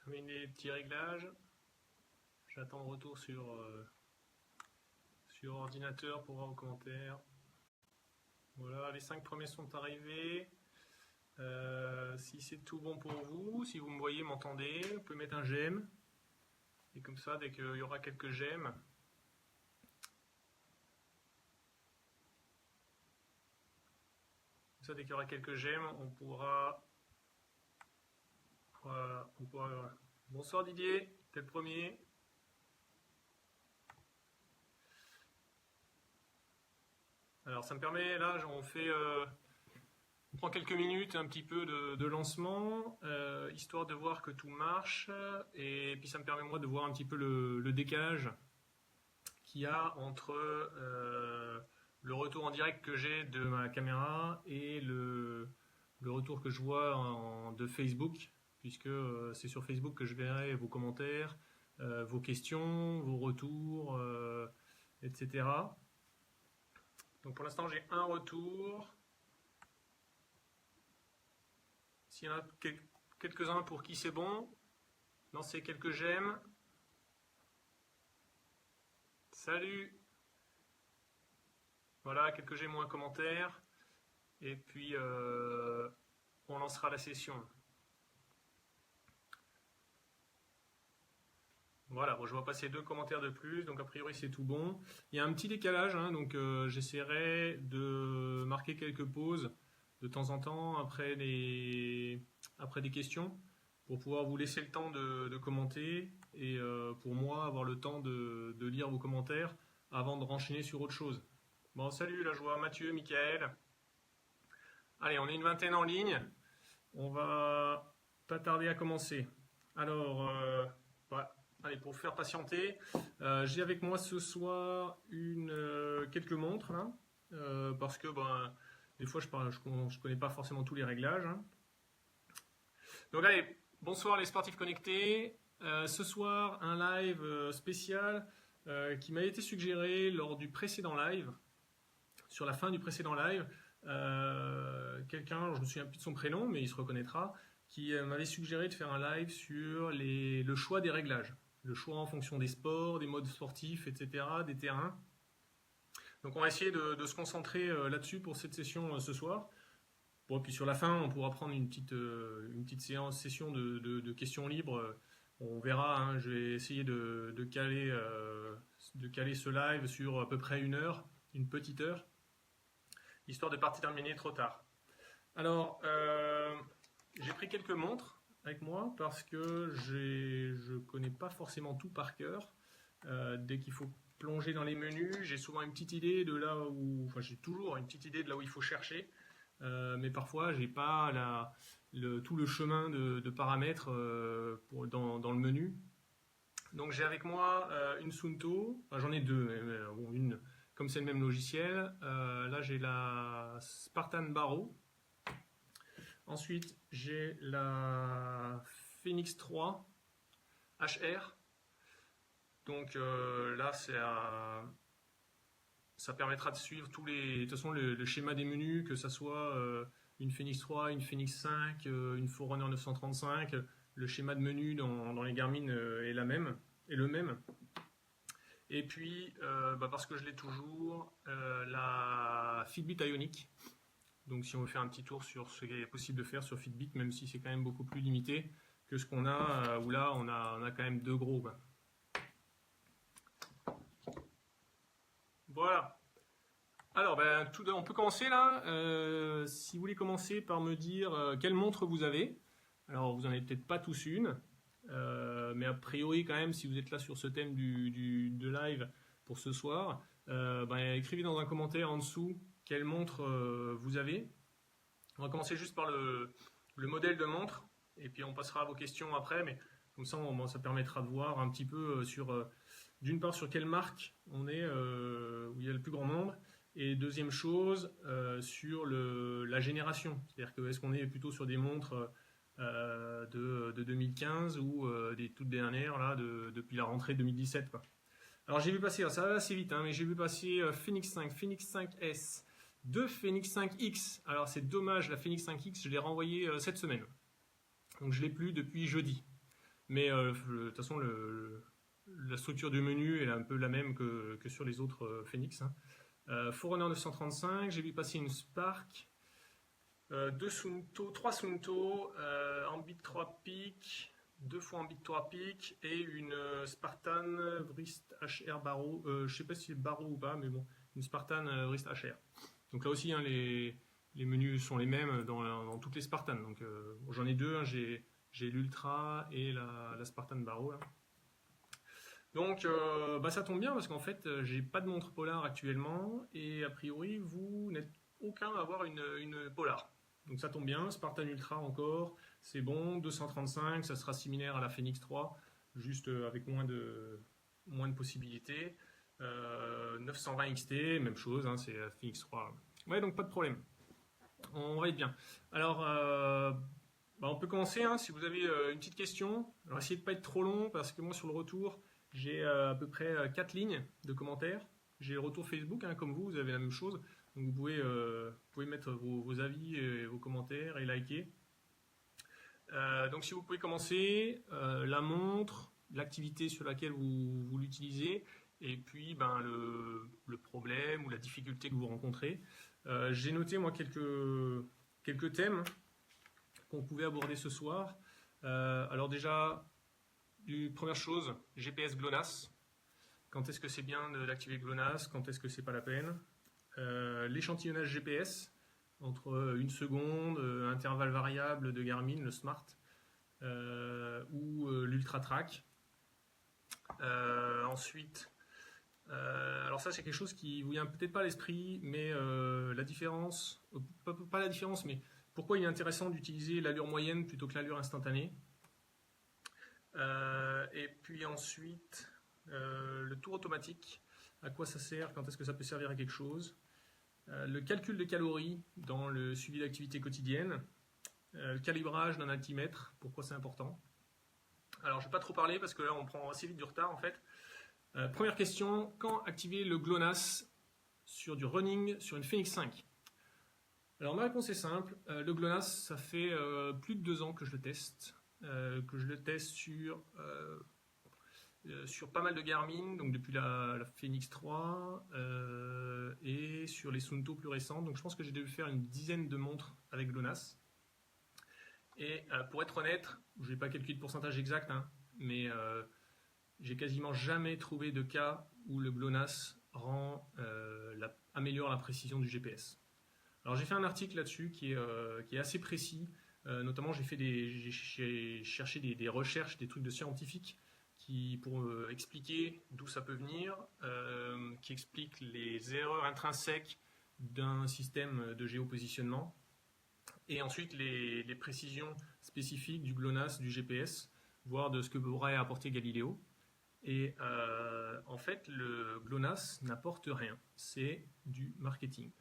Je mets des petits réglages. J'attends le retour sur ordinateur pour voir vos commentaires. Voilà, les 5 premiers sont arrivés. Si c'est tout bon pour vous, si vous me voyez, m'entendez, vous pouvez mettre un j'aime. Et comme ça, dès qu'il y aura quelques j'aime, on pourra. Voilà, voilà. Bonsoir Didier, t'es le premier. Alors ça me permet, là, on prend quelques minutes, un petit peu de lancement, histoire de voir que tout marche, et puis ça me permet moi de voir un petit peu le décalage qu'il y a entre le retour en direct que j'ai de ma caméra et le retour que je vois de Facebook, puisque c'est sur Facebook que je verrai vos commentaires, vos questions, vos retours, etc. Donc pour l'instant j'ai un retour. S'il y en a quelques-uns pour qui c'est bon, lancez quelques j'aime. Salut! Voilà, quelques j'aime ou un commentaire. Et puis on lancera la session. Voilà, bon, je vois passer 2 commentaires de plus, donc a priori c'est tout bon. Il y a un petit décalage, hein, donc j'essaierai de marquer quelques pauses de temps en temps après des questions pour pouvoir vous laisser le temps de commenter et pour moi avoir le temps de lire vos commentaires avant de renchaîner sur autre chose. Bon, salut, là je vois Mathieu, Michael. Allez, on est une vingtaine en ligne. On va pas tarder à commencer. Alors, voilà. Allez, pour faire patienter, j'ai avec moi ce soir quelques montres là, parce que des fois je connais pas forcément tous les réglages. Hein. Donc allez, bonsoir les sportifs connectés. Ce soir, un live spécial qui m'a été suggéré lors du précédent live, sur la fin du précédent live. Quelqu'un, je me souviens plus de son prénom, mais il se reconnaîtra, qui m'avait suggéré de faire un live sur le choix des réglages. Le choix en fonction des sports, des modes sportifs, etc., des terrains. Donc on va essayer de se concentrer là-dessus pour cette session ce soir. Bon, puis sur la fin, on pourra prendre une petite session de questions libres. On verra, hein, je vais essayer de caler ce live sur à peu près une petite heure, histoire de ne pas terminer trop tard. Alors, j'ai pris quelques montres avec moi parce que je connais pas forcément tout par cœur. Dès qu'il faut plonger dans les menus, j'ai souvent une petite idée de là où, enfin j'ai toujours une petite idée de là où il faut chercher, mais parfois j'ai pas tout le chemin de paramètres dans le menu. Donc j'ai avec moi une Suunto, enfin, j'en ai deux, mais bon, une comme c'est le même logiciel. Là j'ai la Spartan Baro. Ensuite, j'ai la Phoenix 3 HR. Donc là, ça permettra de suivre de toute façon, le schéma des menus, que ça soit une Phoenix 3, une Phoenix 5, une Forerunner 935. Le schéma de menu dans les Garmin est le même. Et puis, parce que je l'ai toujours, la Fitbit Ionic. Donc si on veut faire un petit tour sur ce qu'il est possible de faire sur Fitbit, même si c'est quand même beaucoup plus limité que ce qu'on a, où là on a quand même deux gros. Quoi. Voilà. Alors on peut commencer là. Si vous voulez commencer par me dire quelle montre vous avez. Alors vous n'en avez peut-être pas tous une, mais a priori quand même si vous êtes là sur ce thème de live pour ce soir, écrivez dans un commentaire en dessous quelle montre vous avez. On va commencer juste par le modèle de montre et puis on passera à vos questions après, mais comme ça ça permettra de voir un petit peu d'une part sur quelle marque on est, où il y a le plus grand nombre, et deuxième chose sur la génération, c'est-à-dire que est-ce qu'on est plutôt sur des montres de 2015 ou des toutes dernières là, depuis la rentrée 2017 quoi. Alors j'ai vu passer, ça va assez vite, hein, mais j'ai vu passer Phoenix 5, Phoenix 5S, 2 Phoenix 5X. Alors c'est dommage, la Phoenix 5X, je l'ai renvoyée cette semaine. Donc je ne l'ai plus depuis jeudi. Mais de toute façon, la structure du menu est un peu la même que sur les autres Phoenix, hein. Forerunner 935, j'ai vu passer une Spark, 2 Sunto, 3 Sunto, Ambit 3 pics, 2 fois Ambit 3 pics et une Spartan Vrist HR Barrow. Je sais pas si c'est Barrow ou pas, mais bon, une Spartan Vrist HR. Donc là aussi, hein, les menus sont les mêmes dans toutes les Spartans. Donc j'en ai deux, hein, j'ai l'Ultra et la Spartan Barrow là. Donc ça tombe bien parce qu'en fait j'ai pas de montre Polar actuellement et a priori vous n'êtes aucun à avoir une Polar. Donc ça tombe bien, Spartan Ultra encore, c'est bon, 235, ça sera similaire à la Phoenix 3, juste avec moins de possibilités. 920 XT, même chose, hein, c'est la Phoenix 3. Ouais, donc pas de problème. On va être bien. Alors, on peut commencer, hein, si vous avez une petite question. Alors essayez de ne pas être trop long parce que moi sur le retour, j'ai à peu près 4 lignes de commentaires. J'ai le retour Facebook, hein, comme vous avez la même chose. Donc vous pouvez mettre vos avis, et vos commentaires et liker. Donc si vous pouvez commencer, la montre, l'activité sur laquelle vous l'utilisez, et puis le problème ou la difficulté que vous rencontrez. J'ai noté moi quelques thèmes qu'on pouvait aborder ce soir. Alors déjà, première chose, GPS GLONASS. Quand est-ce que c'est bien d'activer GLONASS? Quand est-ce que c'est pas la peine? L'échantillonnage GPS entre 1 seconde, intervalle variable de Garmin, le Smart, ou l'Ultra Track. Ensuite, alors ça c'est quelque chose qui vous vient peut-être pas à l'esprit, mais la différence, pas la différence, mais pourquoi il est intéressant d'utiliser l'allure moyenne plutôt que l'allure instantanée. Et puis ensuite, le tour automatique, à quoi ça sert, quand est-ce que ça peut servir à quelque chose. Le calcul de calories dans le suivi d'activité quotidienne. Le calibrage d'un altimètre, pourquoi c'est important. Alors je ne vais pas trop parler parce que là on prend assez vite du retard en fait. Première question, quand activer le GLONASS sur du running sur une Phoenix 5? Alors ma réponse est simple, le GLONASS ça fait plus de 2 ans que je le teste. Sur pas mal de Garmin, donc depuis la Phoenix 3 et sur les Sunto plus récentes. Donc je pense que j'ai dû faire une dizaine de montres avec GLONASS. Et pour être honnête, je n'ai pas calculé de pourcentage exact, hein, mais j'ai quasiment jamais trouvé de cas où le GLONASS améliore la précision du GPS. Alors j'ai fait un article là-dessus qui est assez précis. Notamment j'ai cherché des recherches, des trucs de scientifiques pour expliquer d'où ça peut venir, qui expliquent les erreurs intrinsèques d'un système de géopositionnement, et ensuite les précisions spécifiques du GLONASS, du GPS, voire de ce que pourrait apporter Galileo. Et en fait, le GLONASS n'apporte rien, c'est du marketing.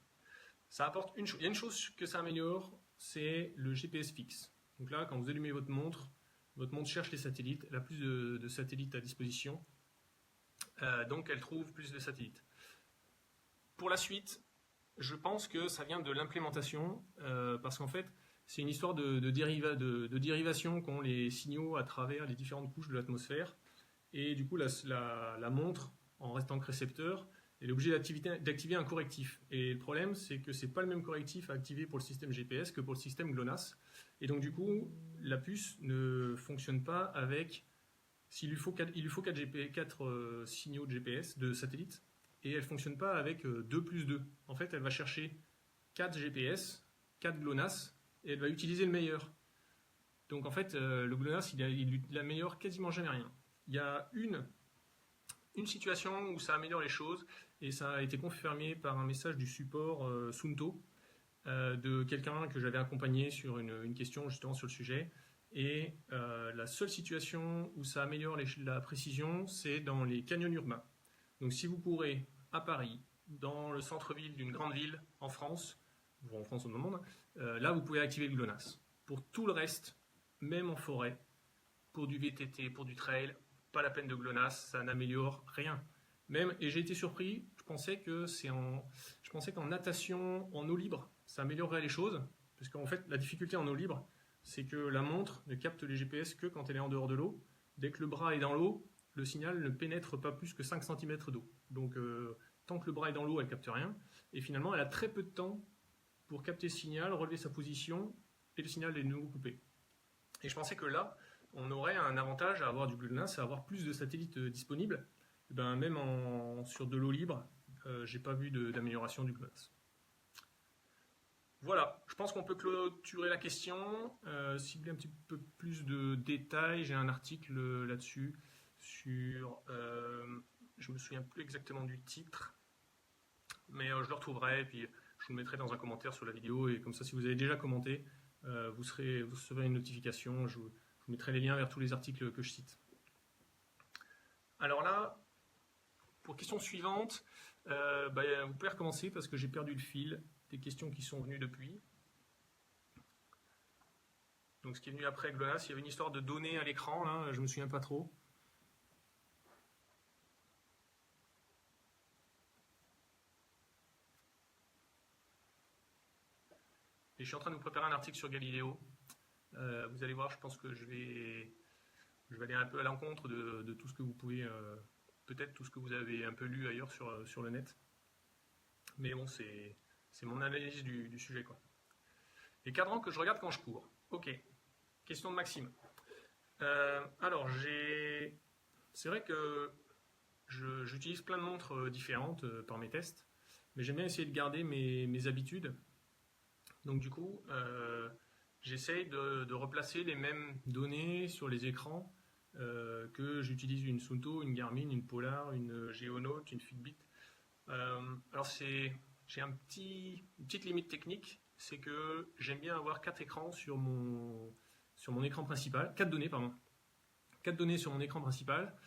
Ça apporte il y a une chose que ça améliore, c'est le GPS fixe. Donc là, quand vous allumez votre montre cherche les satellites, elle a plus de satellites à disposition, donc elle trouve plus de satellites. Pour la suite, je pense que ça vient de l'implémentation, parce qu'en fait, c'est une histoire de dérivation qu'ont les signaux à travers les différentes couches de l'atmosphère, et du coup, la montre, en restant que récepteur, elle est obligée d'activer un correctif. Et le problème, c'est que ce n'est pas le même correctif à activer pour le système GPS que pour le système GLONASS. Et donc, du coup, la puce ne fonctionne pas avec... Il lui faut 4 signaux de GPS, de satellite, et elle ne fonctionne pas avec 2 plus 2. En fait, elle va chercher 4 GPS, 4 GLONASS, et elle va utiliser le meilleur. Donc, en fait, le GLONASS, il améliore quasiment jamais rien. Il y a une situation où ça améliore les choses, et ça a été confirmé par un message du support Sunto, de quelqu'un que j'avais accompagné sur une question justement sur le sujet. Et la seule situation où ça améliore la précision, c'est dans les canyons urbains. Donc si vous courez à Paris, dans le centre-ville d'une grande ville en France, ou en France ou dans le monde, là vous pouvez activer le GLONASS. Pour tout le reste, même en forêt, pour du VTT, pour du trail, pas la peine de GLONASS, ça n'améliore rien. Et j'ai été surpris, je pensais qu'en natation, en eau libre, ça améliorerait les choses, parce qu'en fait, la difficulté en eau libre, c'est que la montre ne capte les GPS que quand elle est en dehors de l'eau, Dès que le bras est dans l'eau, le signal ne pénètre pas plus que 5 cm d'eau. Donc tant que le bras est dans l'eau, elle ne capte rien. Et finalement, elle a très peu de temps pour capter ce signal, relever sa position, et le signal est de nouveau coupé. Et je pensais que là, on aurait un avantage à avoir du GLONASS, à avoir plus de satellites disponibles. Et ben, même sur de l'eau libre, j'ai pas vu d'amélioration du GLONASS. Voilà, je pense qu'on peut clôturer la question. Si vous voulez un petit peu plus de détails, j'ai un article là-dessus sur... je me souviens plus exactement du titre, mais je le retrouverai et puis je vous le mettrai dans un commentaire sur la vidéo. Et comme ça, si vous avez déjà commenté, vous recevrez une notification. Je vous mettrai les liens vers tous les articles que je cite. Alors là, pour question suivante, vous pouvez recommencer parce que j'ai perdu le fil des questions qui sont venues depuis. Donc ce qui est venu après GLONASS, il y avait une histoire de données à l'écran, là, je ne me souviens pas trop. Et je suis en train de vous préparer un article sur Galileo. Vous allez voir, je pense que je vais aller un peu à l'encontre de tout ce que vous pouvez, peut-être tout ce que vous avez un peu lu ailleurs sur le net. Mais bon, c'est mon analyse du sujet, quoi. Les cadrans que je regarde quand je cours. Ok. Question de Maxime. Alors, c'est vrai que j'utilise plein de montres différentes par mes tests, mais j'aime bien essayer de garder mes habitudes. Donc du coup, j'essaye de replacer les mêmes données sur les écrans que j'utilise une Suunto, une Garmin, une Polar, une Geonote, une Fitbit. Alors j'ai une petite limite technique, c'est que j'aime bien avoir 4 écrans sur mon écran principal, 4 données, pardon. 4 données sur mon écran principal,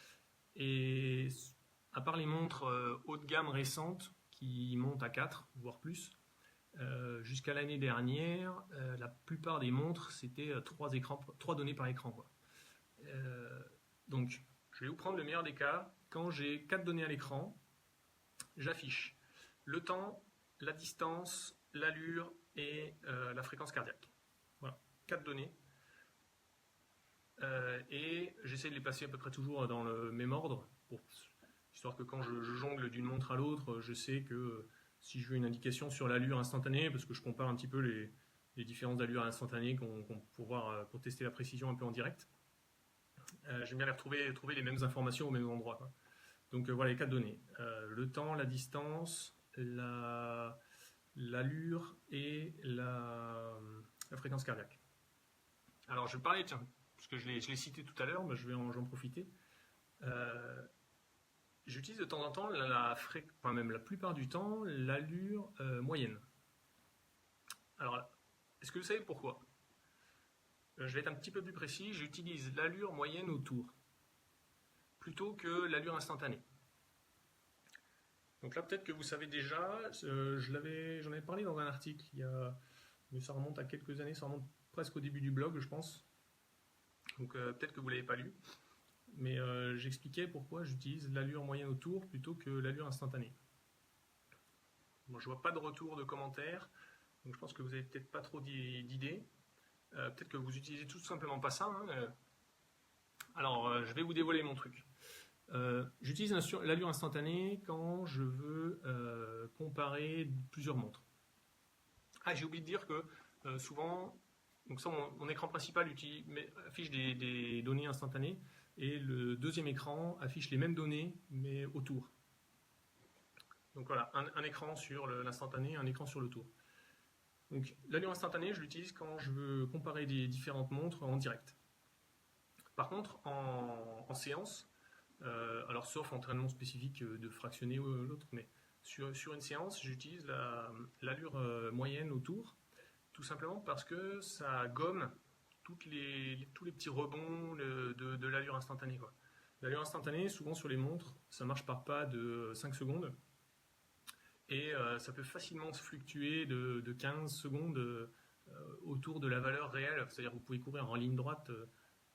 et à part les montres haut de gamme récentes qui montent à 4, voire plus, jusqu'à l'année dernière, la plupart des montres c'était 3 données par écran, quoi. Donc je vais vous prendre le meilleur des cas. Quand j'ai 4 données à l'écran, j'affiche le temps, la distance, l'allure et la fréquence cardiaque. Voilà, 4 données. Et j'essaie de les placer à peu près toujours dans le même ordre, histoire que quand je jongle d'une montre à l'autre, je sais que si je veux une indication sur l'allure instantanée, parce que je compare un petit peu les différences d'allure instantanée pour tester la précision un peu en direct, j'aime bien trouver les mêmes informations au même endroit, quoi. Donc voilà les 4 données. Le temps, la distance, l'allure et la fréquence cardiaque. Alors je vais parler, tiens, parce que je l'ai cité tout à l'heure, mais j'en profiter. J'utilise de temps en temps, même la plupart du temps, l'allure moyenne. Alors, est-ce que vous savez pourquoi? Je vais être un petit peu plus précis, j'utilise l'allure moyenne au tour, plutôt que l'allure instantanée. Donc là, peut-être que vous savez déjà, j'en avais parlé dans un article, mais ça remonte à quelques années, ça remonte presque au début du blog, je pense. Donc peut-être que vous ne l'avez pas lu, mais j'expliquais pourquoi j'utilise l'allure moyenne au tour plutôt que l'allure instantanée. Bon, je ne vois pas de retour de commentaires, donc je pense que vous n'avez peut-être pas trop d'idées. Peut-être que vous utilisez tout simplement pas ça, hein. Alors, je vais vous dévoiler mon truc. J'utilise l'allure instantanée quand je veux comparer plusieurs montres. Ah, j'ai oublié de dire que souvent, donc ça, mon écran principal affiche des données instantanées, et le deuxième écran affiche les mêmes données mais au tour. Donc voilà, un écran sur l'instantané, un écran sur le tour. Donc l'allure instantanée, je l'utilise quand je veux comparer des différentes montres en direct. Par contre, en séance, alors sauf entraînement spécifique de fractionner ou l'autre, mais sur une séance, j'utilise l'allure moyenne au tour, tout simplement parce que ça gomme tous les petits rebonds de l'allure instantanée, quoi. L'allure instantanée, souvent sur les montres, ça marche par pas de 5 secondes, et ça peut facilement se fluctuer de 15 secondes autour de la valeur réelle. C'est-à-dire que vous pouvez courir en ligne droite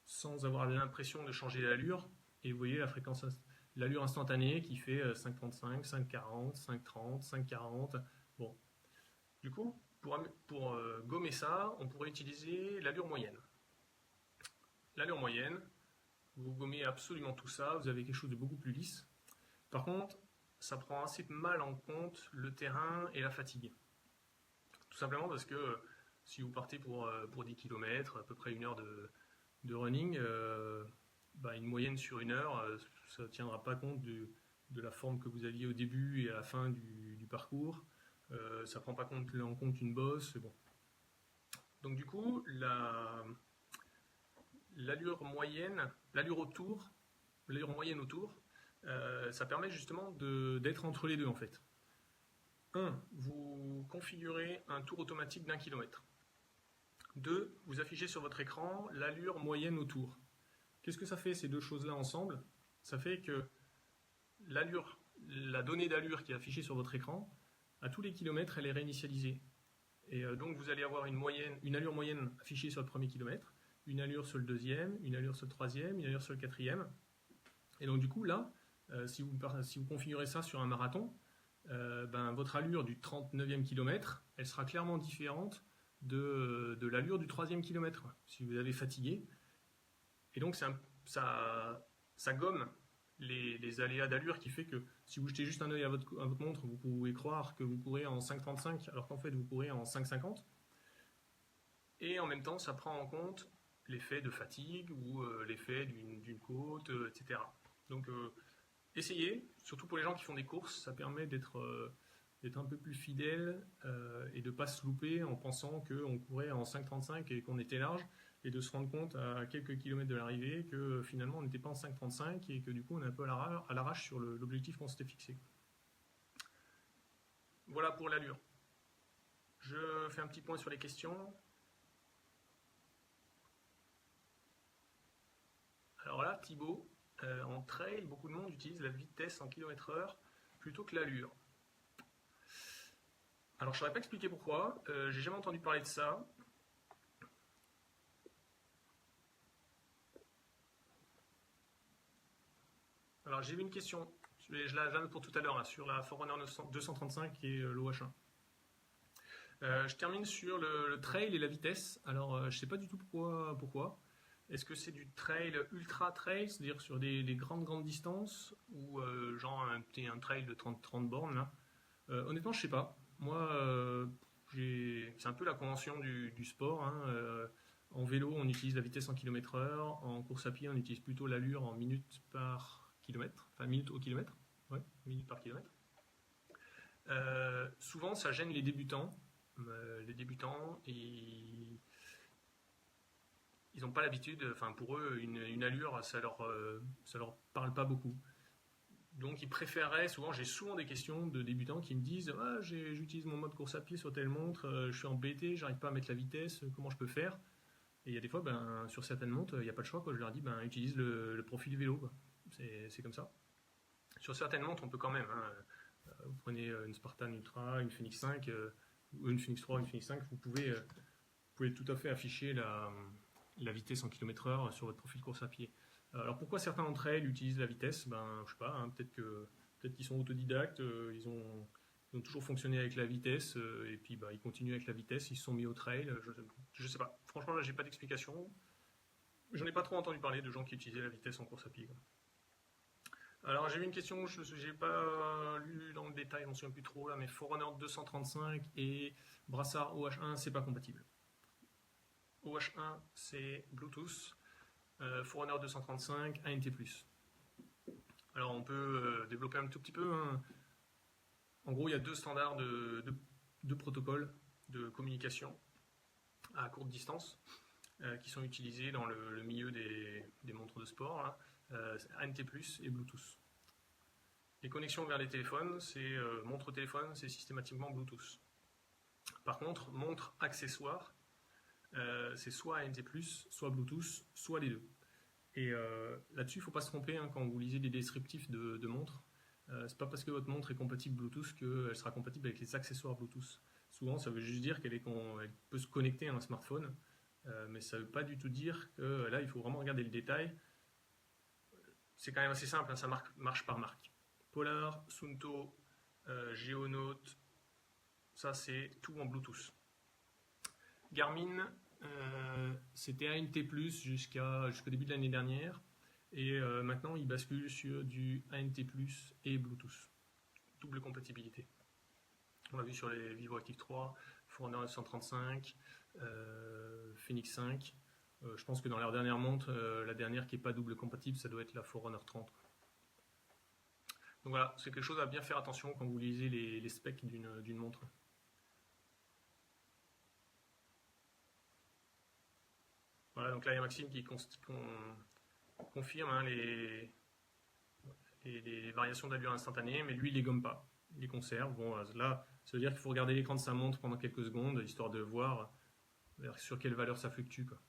sans avoir l'impression de changer l'allure, et vous voyez l'allure instantanée qui fait 5,35, 5,40, 5,30, 5,40. Bon. Du coup, pour gommer ça, on pourrait utiliser l'allure moyenne. L'allure moyenne, Vous gommez absolument tout ça, vous avez quelque chose de beaucoup plus lisse. Par contre, ça prend assez mal en compte le terrain et la fatigue. Tout simplement parce que si vous partez pour 10 km, à peu près 1 heure de running, une moyenne sur 1 heure, ça ne tiendra pas compte de la forme que vous aviez au début et à la fin du parcours. Ça ne prend pas en compte une bosse. Bon. Donc du coup, l'allure moyenne autour, ça permet justement d'être entre les deux en fait. Vous configurez un tour automatique d'1 km. 2, vous affichez sur votre écran l'allure moyenne autour. Qu'est-ce que ça fait ces deux choses-là ensemble? Ça fait que la donnée d'allure qui est affichée sur votre écran, à tous les kilomètres, elle est réinitialisée. Et donc vous allez avoir une allure moyenne affichée sur le premier kilomètre, une allure sur le deuxième, une allure sur le troisième, une allure sur le quatrième. Et donc du coup là, si vous configurez ça sur un marathon, votre allure du 39e kilomètre, elle sera clairement différente de l'allure du 3e kilomètre, si vous avez fatigué. Et donc ça gomme les aléas d'allure qui fait que si vous jetez juste un œil à votre montre, vous pouvez croire que vous courez en 5,35 alors qu'en fait vous courez en 5,50. Et en même temps, ça prend en compte l'effet de fatigue ou l'effet d'une côte, etc. Donc essayez, surtout pour les gens qui font des courses, ça permet d'être un peu plus fidèle et de ne pas se louper en pensant qu'on courait en 5,35 et qu'on était large, et de se rendre compte à quelques kilomètres de l'arrivée que finalement on n'était pas en 5,35 et que du coup on est un peu à l'arrache sur l'objectif qu'on s'était fixé. Voilà pour l'allure. Je fais un petit point sur les questions. Alors là, Thibaut, en trail, beaucoup de monde utilise la vitesse en km/h plutôt que l'allure. Alors je ne saurais pas expliquer pourquoi, j'ai jamais entendu parler de ça. Alors j'ai vu une question, je la note pour tout à l'heure, là, sur la Forerunner 235 et l'OH1. Je termine sur le trail et la vitesse. Alors je ne sais pas du tout pourquoi. Est-ce que c'est du trail ultra trail, c'est-à-dire sur des grandes distances, ou genre un trail de 30 bornes là? Honnêtement, je ne sais pas. Moi, c'est un peu la convention du sport. Hein. En vélo, on utilise la vitesse en km/h. En course à pied, on utilise plutôt l'allure en minutes par kilomètre. Enfin, minutes au kilomètre. Ouais, minutes par kilomètre. Souvent, ça gêne les débutants. Ils n'ont pas l'habitude. Enfin, pour eux, une allure, ça leur parle pas beaucoup. Donc ils préféreraient, j'ai souvent des questions de débutants qui me disent j'utilise mon mode course à pied sur telle montre, je suis embêté, j'arrive pas à mettre la vitesse, comment je peux faire? Et il y a des fois, sur certaines montres, il n'y a pas de choix, quoi. Je leur dis utilise le profil vélo, quoi. C'est comme ça. Sur certaines montres, on peut quand même. Hein. Vous prenez une Spartan Ultra, une Phoenix 5, ou une Phoenix 3, une Phoenix 5, vous pouvez tout à fait afficher la vitesse en km/h sur votre profil course à pied. Alors pourquoi certains d'entre elles utilisent la vitesse? Je sais pas, hein, peut-être qu'ils sont autodidactes, ils ont toujours fonctionné avec la vitesse, et puis ils continuent avec la vitesse, ils se sont mis au trail, je sais pas. Franchement, là, j'ai pas d'explication. J'en ai pas trop entendu parler de gens qui utilisaient la vitesse en course à pied. Alors j'ai vu une question, je n'ai pas lu dans le détail, je m'en souviens plus trop là, mais Forerunner 235 et Brassard OH1, c'est pas compatible. OH1, c'est Bluetooth. Forerunner 235, ANT+. Alors on peut développer un tout petit peu. Hein. En gros, il y a deux standards de protocoles de communication à courte distance qui sont utilisés dans le milieu des montres de sport, là. ANT+, et Bluetooth. Les connexions vers les téléphones, c'est montre-téléphone, c'est systématiquement Bluetooth. Par contre, montre accessoire, c'est soit ANT+, soit Bluetooth, soit les deux. Et là-dessus, il ne faut pas se tromper hein, quand vous lisez des descriptifs de montres. C'est pas parce que votre montre est compatible Bluetooth qu'elle sera compatible avec les accessoires Bluetooth. Souvent, ça veut juste dire qu'elle peut se connecter à un smartphone, mais ça ne veut pas du tout dire que là, il faut vraiment regarder le détail. C'est quand même assez simple, hein, ça marche par marque. Polar, Suunto, Geonote, ça c'est tout en Bluetooth. Garmin, c'était ANT+, jusqu'au début de l'année dernière. Et maintenant, il bascule sur du ANT+, et Bluetooth. Double compatibilité. On l'a vu sur les Vivo Active 3, Forerunner 935, Phoenix 5. Je pense que dans leur dernière montre, la dernière qui n'est pas double compatible, ça doit être la Forerunner 30. Donc voilà, c'est quelque chose à bien faire attention quand vous lisez les specs d'une montre. Voilà, donc là il y a Maxime qui confirme hein, les variations d'allure instantanée, mais lui il les gomme pas, il les conserve. Bon, là, ça veut dire qu'il faut regarder l'écran de sa montre pendant quelques secondes, histoire de voir sur quelle valeur ça fluctue, quoi.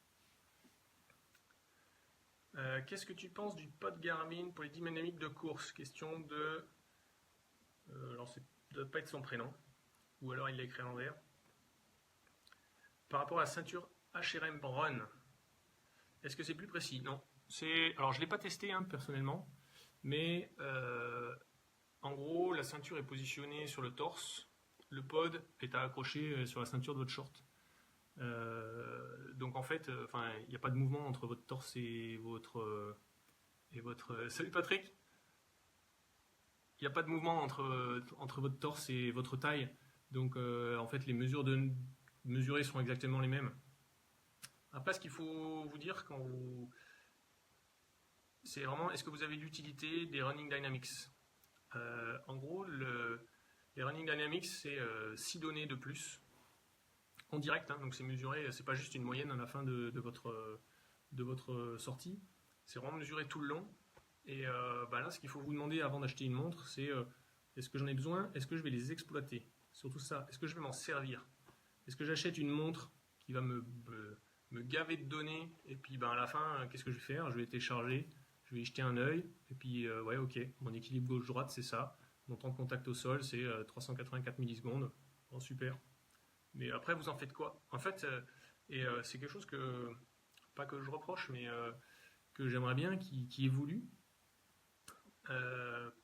Qu'est-ce que tu penses du pod Garmin pour les dynamiques de course? Question de... alors, ça ne doit pas être son prénom, ou alors il l'a écrit à l'envers. Par rapport à la ceinture HRM Run, est-ce que c'est plus précis? Non. Alors, je ne l'ai pas testé hein, personnellement, mais en gros, la ceinture est positionnée sur le torse, le pod est à accrocher sur la ceinture de votre short. Donc en fait, il n'y a pas de mouvement entre votre torse et votre salut Patrick. Il n'y a pas de mouvement entre votre torse et votre taille. Donc en fait, les mesures mesurées sont exactement les mêmes. Après, ce qu'il faut vous dire c'est vraiment, est-ce que vous avez l'utilité des Running Dynamics? En gros, les Running Dynamics, c'est 6 données de plus en direct, hein, donc c'est mesuré, c'est pas juste une moyenne à la fin de votre sortie, c'est vraiment mesuré tout le long. Et là, ce qu'il faut vous demander avant d'acheter une montre, c'est est-ce que j'en ai besoin? Est-ce que je vais les exploiter? Surtout ça, est-ce que je vais m'en servir? Est-ce que j'achète une montre qui va me gaver de données, et puis à la fin, qu'est-ce que je vais faire? Je vais télécharger, je vais y jeter un œil, et puis ouais, ok, mon équilibre gauche-droite, c'est ça. Mon temps de contact au sol, c'est 384 millisecondes. Bon, super. Mais après, vous en faites quoi? En fait, c'est quelque chose pas que je reproche, mais que j'aimerais bien qui évolue.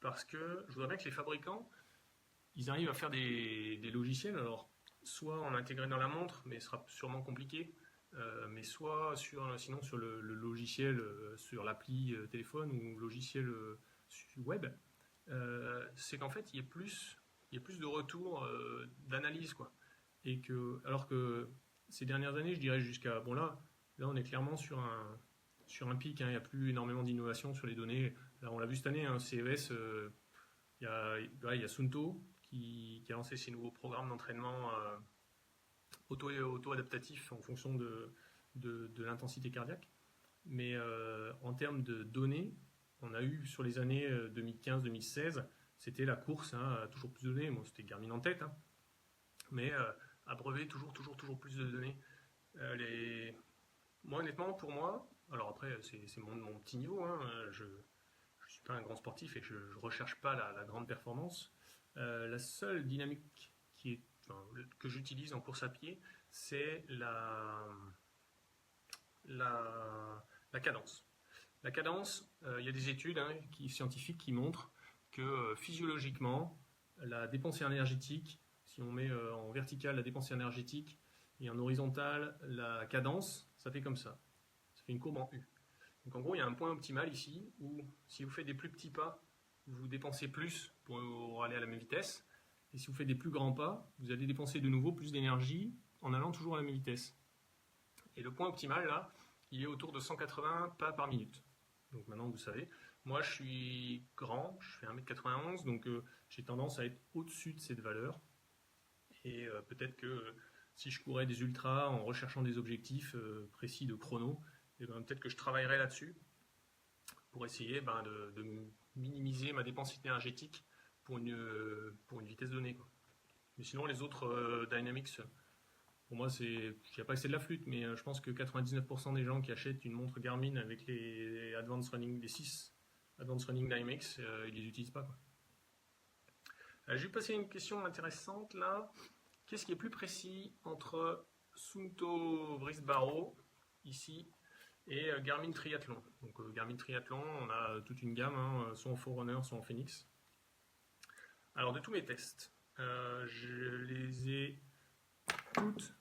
Parce que je voudrais bien que les fabricants, ils arrivent à faire des logiciels, alors soit en intégré dans la montre, mais ce sera sûrement compliqué, mais soit sinon sur le logiciel, sur l'appli téléphone ou logiciel web, c'est qu'en fait il y a plus de retours d'analyse, quoi. Et alors que ces dernières années, je dirais jusqu'à... Bon là on est clairement sur un pic, hein, il n'y a plus énormément d'innovation sur les données. Là on l'a vu cette année, hein, CES, il y a Sunto qui a lancé ses nouveaux programmes d'entraînement auto-adaptatifs en fonction de l'intensité cardiaque. Mais en termes de données, on a eu sur les années 2015-2016, c'était la course, hein, à toujours plus de données. Bon, c'était Garmin en tête, hein, mais abreuver toujours plus de données. Moi, honnêtement, pour moi, alors après, c'est mon petit niveau, hein, je ne suis pas un grand sportif et je ne recherche pas la grande performance. La seule dynamique que j'utilise en course à pied, c'est la cadence. La cadence, il y a des études scientifiques qui montrent que physiologiquement, la dépense énergétique, si on met en vertical la dépense énergétique et en horizontal la cadence, ça fait comme ça. Ça fait une courbe en U. Donc en gros, il y a un point optimal ici où si vous faites des plus petits pas, vous dépensez plus pour aller à la même vitesse. Et si vous faites des plus grands pas, vous allez dépenser de nouveau plus d'énergie en allant toujours à la même vitesse. Et le point optimal, là, il est autour de 180 pas par minute. Donc maintenant, vous savez, moi je suis grand, je fais 1m91, donc j'ai tendance à être au-dessus de cette valeur. Et peut-être que si je courais des ultras en recherchant des objectifs précis de chrono, peut-être que je travaillerais là-dessus pour essayer de minimiser ma dépense énergétique pour une vitesse donnée, quoi. Mais sinon, les autres Dynamics, pour moi, il n'y a pas que c'est de la flûte, mais je pense que 99% des gens qui achètent une montre Garmin avec les Advanced Running, les 6 Advanced Running Dynamics, ils ne les utilisent pas, quoi. Je vais passer à une question intéressante là. Qu'est-ce qui est plus précis entre Sunto Wristbaro, ici, et Garmin Triathlon? Donc Garmin Triathlon, on a toute une gamme, hein, soit en Forerunner, soit en Phoenix. Alors de tous mes tests, je les ai toutes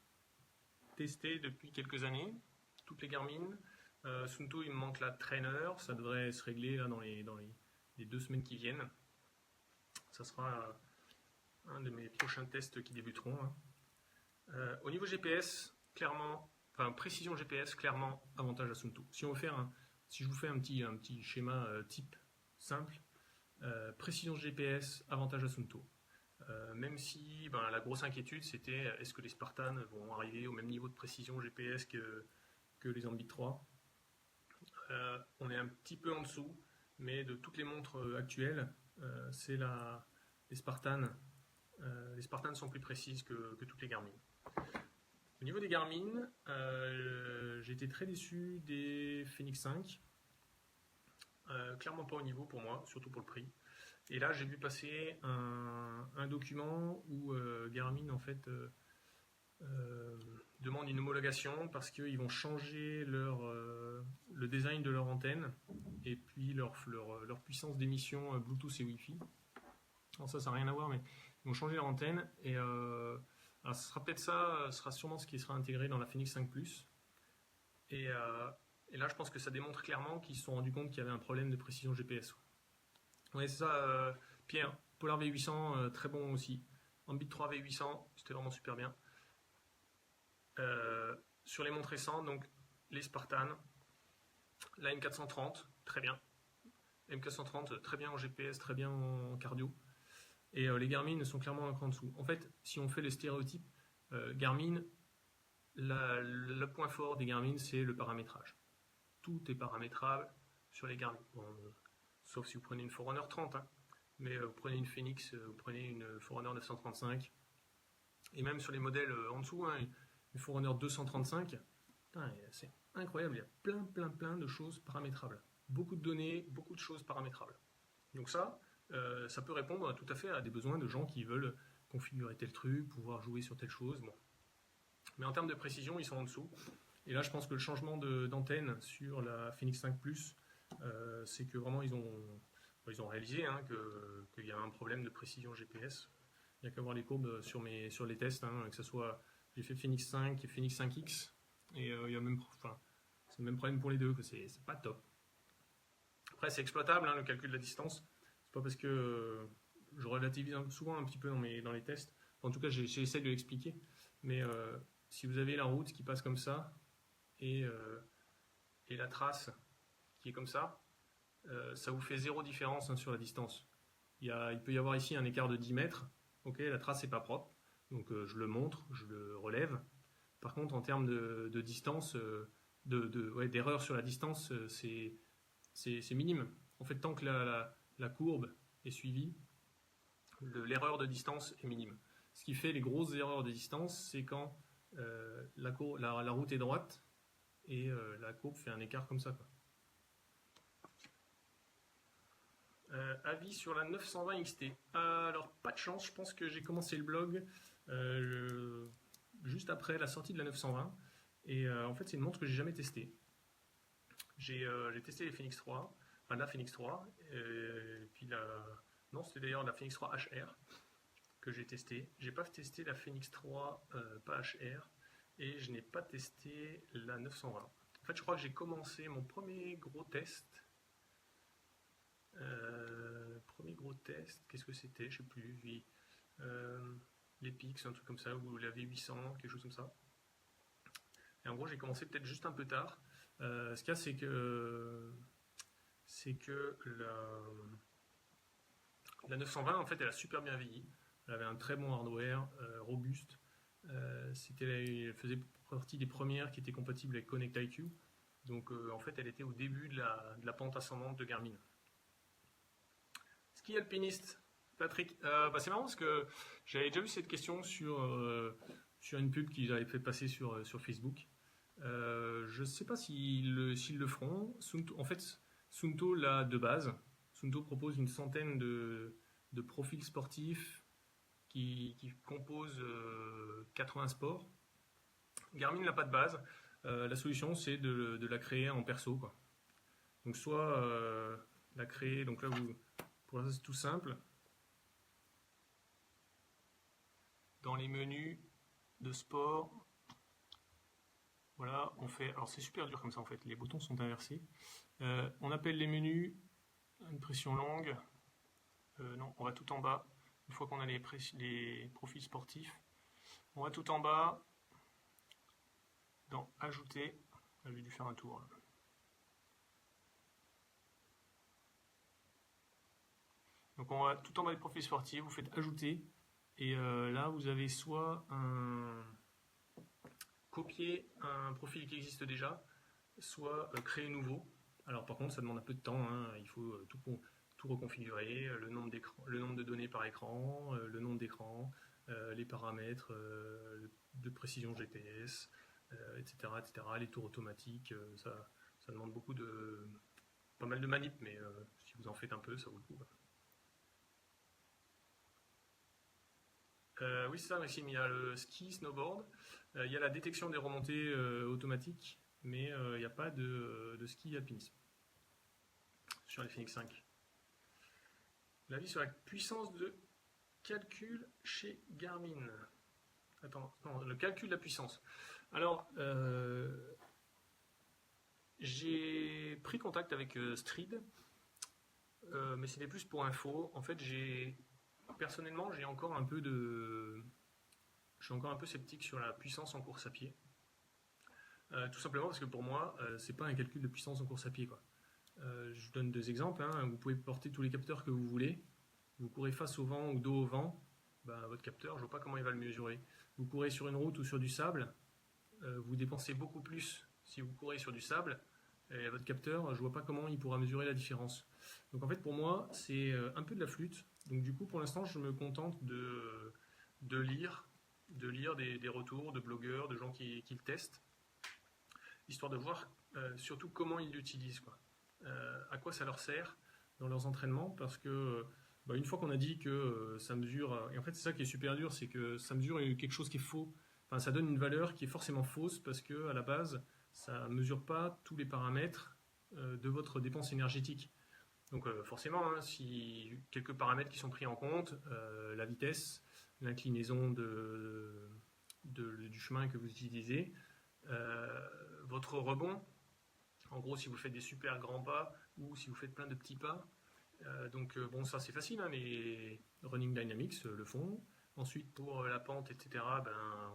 testées depuis quelques années, toutes les Garmin. Suunto, il me manque la trainer, ça devrait se régler là, dans les 2 semaines qui viennent. Ça sera un de mes prochains tests qui débuteront, hein. Au niveau GPS, clairement, enfin précision GPS, clairement avantage à Suunto. Si je vous fais un petit schéma type simple, précision GPS, avantage à Suunto. Même si la grosse inquiétude c'était est-ce que les Spartans vont arriver au même niveau de précision GPS que les Ambit 3. On est un petit peu en dessous, mais de toutes les montres actuelles, c'est les Spartans. Les Spartans sont plus précises que toutes les Garmin. Au niveau des Garmin, j'ai été très déçu des Fenix 5. Clairement pas au niveau pour moi, surtout pour le prix. Et là, j'ai vu passer un document où Garmin en fait demande une homologation parce qu'ils vont changer le design de leur antenne et puis leur puissance d'émission Bluetooth et Wi-Fi. Alors ça n'a rien à voir, mais ils vont changer leur antenne et alors ce sera peut-être ça, ce sera sûrement ce qui sera intégré dans la Fenix 5 Plus. Et là, je pense que ça démontre clairement qu'ils se sont rendus compte qu'il y avait un problème de précision GPS. Ouais, c'est ça, Pierre. Polar V800, très bon aussi. Ambit 3 V800, c'était vraiment super bien. Sur les montres récentes, donc les Spartan, la M430, très bien. M430, très bien en GPS, très bien en cardio. Et les Garmin sont clairement un cran en dessous. En fait, si on fait les stéréotypes, Garmin, le point fort des Garmin, c'est le paramétrage. Tout est paramétrable sur les Garmin. Bon, sauf si vous prenez une Forerunner 30, hein. Mais vous prenez une Phoenix, vous prenez une Forerunner 935, et même sur les modèles en dessous, hein, une Forerunner 235, c'est incroyable, il y a plein de choses paramétrables. Beaucoup de données, beaucoup de choses paramétrables. Donc ça peut répondre tout à fait à des besoins de gens qui veulent configurer tel truc, pouvoir jouer sur telle chose. Bon. Mais en termes de précision, ils sont en dessous. Et là, je pense que le changement d'antenne sur la Fenix 5 Plus, c'est que vraiment ils ont réalisé hein, qu'il y a un problème de précision GPS. Il n'y a qu'à voir les courbes sur les tests, hein, que ce soit j'ai fait Phoenix 5 et Phoenix 5X, et il y a c'est le même problème pour les deux, que c'est pas top. Après, c'est exploitable, hein, le calcul de la distance. C'est pas parce que je relativise souvent un petit peu dans les tests. En tout cas, j'essaie de l'expliquer. Mais si vous avez la route qui passe comme ça et la trace qui est comme ça vous fait zéro différence hein, sur la distance. Il peut y avoir ici un écart de 10 mètres. Ok, la trace n'est pas propre. Donc je le montre, je le relève. Par contre, en termes de distance, d'erreur sur la distance, c'est minime. En fait, tant que la courbe est suivie, l'erreur de distance est minime. Ce qui fait les grosses erreurs de distance, c'est quand la route est droite et la courbe fait un écart comme ça, quoi. Avis sur la 920 XT. Alors, pas de chance, je pense que j'ai commencé le blog juste après la sortie de la 920. Et en fait, c'est une montre que j'ai jamais testée. J'ai testé les Phoenix 3, enfin la Phoenix 3, et puis non, c'était d'ailleurs la Phoenix 3 HR que j'ai testé. J'ai pas testé la Phoenix 3 pas HR, et je n'ai pas testé la 920. En fait, je crois que j'ai commencé mon premier gros test. Qu'est-ce que c'était? Je sais plus. L'Epix, un truc comme ça, ou la V800, quelque chose comme ça. Et en gros, j'ai commencé peut-être juste un peu tard. Ce qu'il y a, c'est que la 920, en fait, elle a super bien vieilli. Elle avait un très bon hardware, robuste. Elle faisait partie des premières qui étaient compatibles avec Connect IQ. Donc, en fait, elle était au début de la pente ascendante de Garmin. Ski alpiniste, Patrick. C'est marrant parce que j'avais déjà vu cette question sur une pub qu'ils avaient fait passer sur Facebook. Je ne sais pas s'ils le feront. En fait, Suunto l'a de base. Suunto propose une centaine de profils sportifs qui composent 80 sports. Garmin n'a pas de base. La solution, c'est de la créer en perso, quoi. Donc, soit la créer. Donc là, pour l'instant, c'est tout simple. Dans les menus de sport, Voilà, on fait. Alors c'est super dur comme ça en fait, les boutons sont inversés. On appelle les menus une pression longue. Non, on va tout en bas. Une fois qu'on a les profils sportifs, on va tout en bas dans Ajouter. J'ai dû faire un tour là. Donc on va tout en bas des profils sportifs, vous faites Ajouter. Et là, vous avez soit copier un profil qui existe déjà, soit créer nouveau. Alors par contre, ça demande un peu de temps, hein. Il faut tout reconfigurer, le nombre de données par écran, le nombre d'écrans, les paramètres de précision GPS, etc., etc., les tours automatiques, ça demande pas mal de manip, mais si vous en faites un peu, ça vaut le coup. Oui, c'est ça, Maxime. Il y a le ski, snowboard. Il y a la détection des remontées automatiques, mais il n'y a pas de ski alpinisme sur les Phoenix 5. L'avis sur la puissance de calcul chez Garmin. Attends, non, le calcul de la puissance. Alors, j'ai pris contact avec Streed, mais c'était plus pour info. En fait, personnellement, je suis encore un peu sceptique sur la puissance en course à pied. Tout simplement parce que pour moi, c'est pas un calcul de puissance en course à pied, quoi. Je vous donne deux exemples, hein. Vous pouvez porter tous les capteurs que vous voulez. Vous courez face au vent ou dos au vent, votre capteur, je ne vois pas comment il va le mesurer. Vous courez sur une route ou sur du sable, vous dépensez beaucoup plus si vous courez sur du sable, et votre capteur, je ne vois pas comment il pourra mesurer la différence. Donc en fait, pour moi, c'est un peu de la flûte. Donc du coup, pour l'instant, je me contente de lire des retours de blogueurs, de gens qui le testent, histoire de voir surtout comment ils l'utilisent, quoi. À quoi ça leur sert dans leurs entraînements, parce que une fois qu'on a dit que ça mesure, et en fait c'est ça qui est super dur, c'est que ça mesure quelque chose qui est faux, enfin ça donne une valeur qui est forcément fausse, parce que à la base ça mesure pas tous les paramètres de votre dépense énergétique. Donc forcément, hein, si quelques paramètres qui sont pris en compte, la vitesse, l'inclinaison du chemin que vous utilisez, votre rebond, en gros si vous faites des super grands pas ou si vous faites plein de petits pas. Bon, ça c'est facile, hein, les Running Dynamics le font. Ensuite, pour la pente, etc.,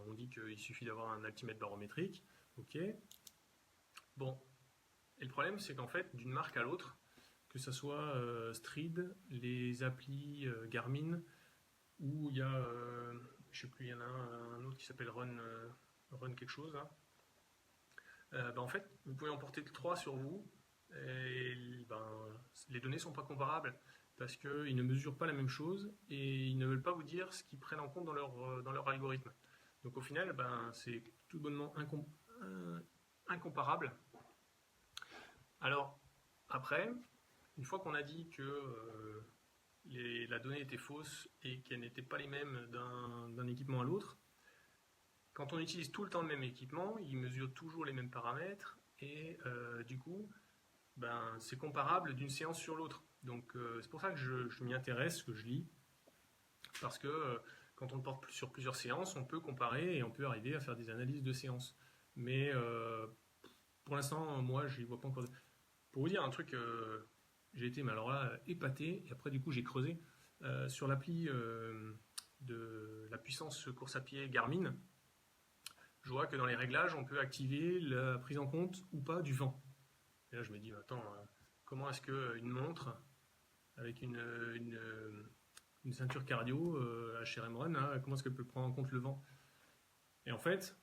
on dit qu'il suffit d'avoir un altimètre barométrique. Ok. Bon. Et le problème, c'est qu'en fait, d'une marque à l'autre, que ce soit Streed, les applis Garmin, ou il y a, je sais plus, il y en a un autre qui s'appelle Run quelque chose, là. En fait, vous pouvez emporter le 3 sur vous, et les données ne sont pas comparables parce qu'ils ne mesurent pas la même chose et ils ne veulent pas vous dire ce qu'ils prennent en compte dans leur algorithme. Donc au final, c'est tout bonnement incomparable. Alors après, une fois qu'on a dit que la donnée était fausse et qu'elle n'était pas les mêmes d'un équipement à l'autre, quand on utilise tout le temps le même équipement, il mesure toujours les mêmes paramètres et du coup, c'est comparable d'une séance sur l'autre. Donc c'est pour ça que je m'y intéresse, que je lis, parce que quand on le porte sur plusieurs séances, on peut comparer et on peut arriver à faire des analyses de séances. Mais pour l'instant, moi, je n'y vois pas encore. Pour vous dire un truc, j'ai été, mais alors là, épaté, et après du coup j'ai creusé sur l'appli de la puissance course à pied Garmin. Je vois que dans les réglages, on peut activer la prise en compte ou pas du vent. Et là, je me dis, attends, comment est-ce qu'une montre avec une ceinture cardio, HRM Run, hein, comment est-ce qu'elle peut prendre en compte le vent? Et en fait,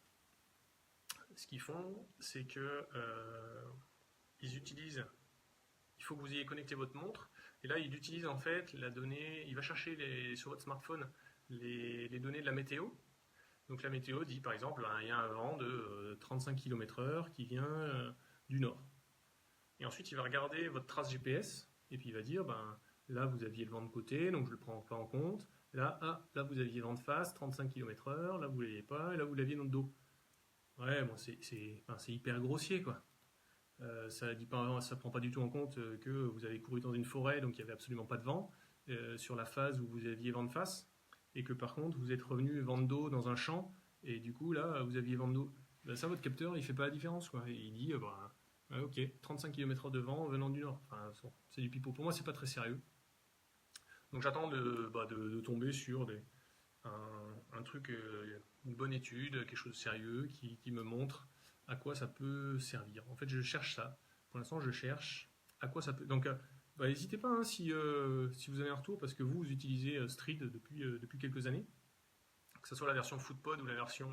ce qu'ils font, c'est que ils utilisent, il faut que vous ayez connecté votre montre, et là, il utilise en fait la donnée, il va chercher sur votre smartphone les données de la météo. Donc la météo dit par exemple, il y a un vent de 35 km/h qui vient du nord. Et ensuite, il va regarder votre trace GPS, et puis il va dire, là, vous aviez le vent de côté, donc je ne le prends pas en compte. Là, vous aviez le vent de face, 35 km/h, là, vous ne l'aviez pas, et là, vous l'aviez dans le dos. Ouais, bon, c'est hyper grossier, quoi. Ça ne prend pas du tout en compte que vous avez couru dans une forêt, donc il n'y avait absolument pas de vent, sur la phase où vous aviez vent de face, et que par contre, vous êtes revenu vent de dos dans un champ, et du coup, là, vous aviez vent de dos. ben ça, votre capteur, il fait pas la différence, quoi. Il dit, bah, ouais, ok, 35 km/h de vent venant du nord. Enfin, c'est du pipeau. Pour moi, c'est pas très sérieux. Donc j'attends de tomber sur un truc, une bonne étude, quelque chose de sérieux qui me montre à quoi ça peut servir. En fait, je cherche ça. Pour l'instant, je cherche à quoi ça peut. Donc, bah, n'hésitez pas hein, si vous avez un retour, parce que vous utilisez Streed depuis quelques années, que ce soit la version FootPod ou la version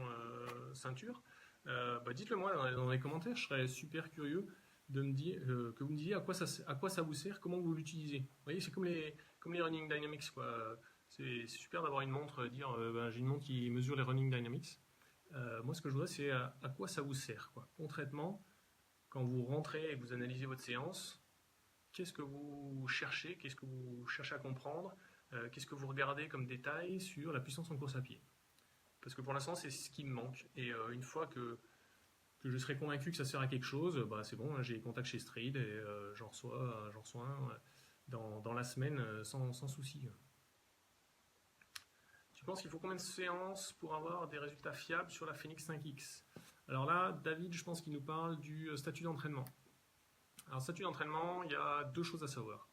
ceinture. Bah, dites-le moi dans les commentaires, je serais super curieux de me dire que vous me disiez à quoi ça vous sert, comment vous l'utilisez. Vous voyez, c'est comme les Running Dynamics, quoi. C'est super d'avoir une montre, dire ben, j'ai une montre qui mesure les Running Dynamics. Moi, ce que je voudrais, c'est à quoi ça vous sert, quoi. Concrètement, quand vous rentrez et que vous analysez votre séance, qu'est-ce que vous cherchez, qu'est-ce que vous cherchez à comprendre, qu'est-ce que vous regardez comme détail sur la puissance en course à pied. Parce que pour l'instant, c'est ce qui me manque. Et une fois que je serai convaincu que ça sert à quelque chose, bah, c'est bon, hein, j'ai contact chez Streed et j'en reçois un dans la semaine sans souci. Tu penses qu'il faut combien de séances pour avoir des résultats fiables sur la Phoenix 5X? Alors là, David, je pense qu'il nous parle du statut d'entraînement. Alors, statut d'entraînement, il y a deux choses à savoir.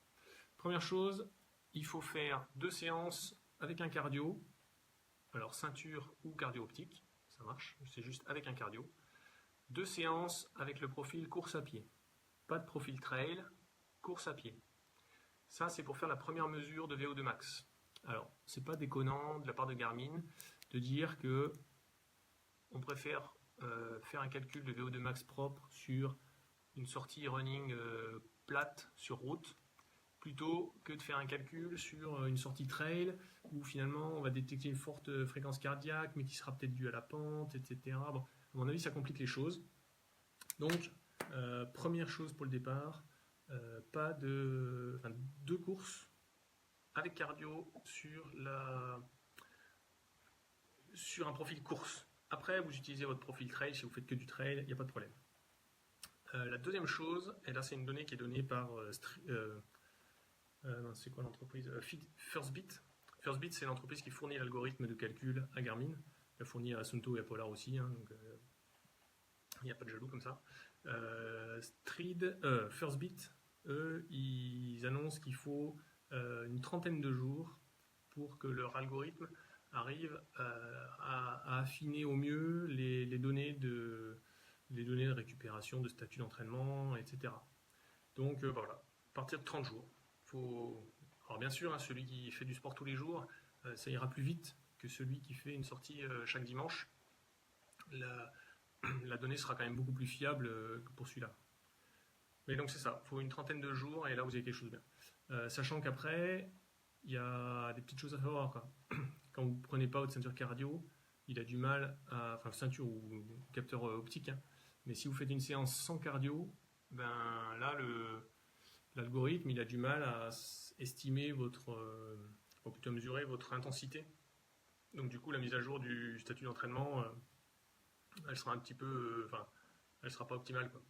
Première chose, il faut faire 2 séances avec un cardio. Alors, ceinture ou cardio optique, ça marche, c'est juste avec un cardio. 2 séances avec le profil course à pied. Pas de profil trail, course à pied. Ça, c'est pour faire la première mesure de VO2 max. Alors, c'est pas déconnant de la part de Garmin de dire que on préfère faire un calcul de VO2 max propre sur une sortie running plate sur route plutôt que de faire un calcul sur une sortie trail où finalement on va détecter une forte fréquence cardiaque mais qui sera peut-être due à la pente, etc. Bon, à mon avis, ça complique les choses. Donc, première chose pour le départ, deux courses avec cardio sur un profil course. Après, vous utilisez votre profil trail, si vous faites que du trail, il n'y a pas de problème. La deuxième chose, et là c'est une donnée qui est donnée par c'est quoi l'entreprise Firstbit. Firstbit, c'est l'entreprise qui fournit l'algorithme de calcul à Garmin. Elle fournit à Suunto et à Polar aussi, hein, donc il n'y a pas de jaloux comme ça. Firstbit, eux, ils annoncent qu'il faut une trentaine de jours pour que leur algorithme arrive à affiner au mieux les données de récupération, de statut d'entraînement, etc. Donc voilà, à partir de 30 jours. Alors bien sûr, hein, celui qui fait du sport tous les jours, ça ira plus vite que celui qui fait une sortie chaque dimanche. La donnée sera quand même beaucoup plus fiable que pour celui-là. Mais donc c'est ça, il faut une trentaine de jours et là vous avez quelque chose de bien. Sachant qu'après, il y a des petites choses à savoir, quoi. Quand vous ne prenez pas votre ceinture cardio, il a du mal à. Enfin, ceinture ou capteur optique, hein. Mais si vous faites une séance sans cardio, ben là, l'algorithme, il a du mal à estimer ou plutôt mesurer votre intensité. Donc, du coup, la mise à jour du statut d'entraînement, elle sera un petit peu. Elle sera pas optimale, quoi.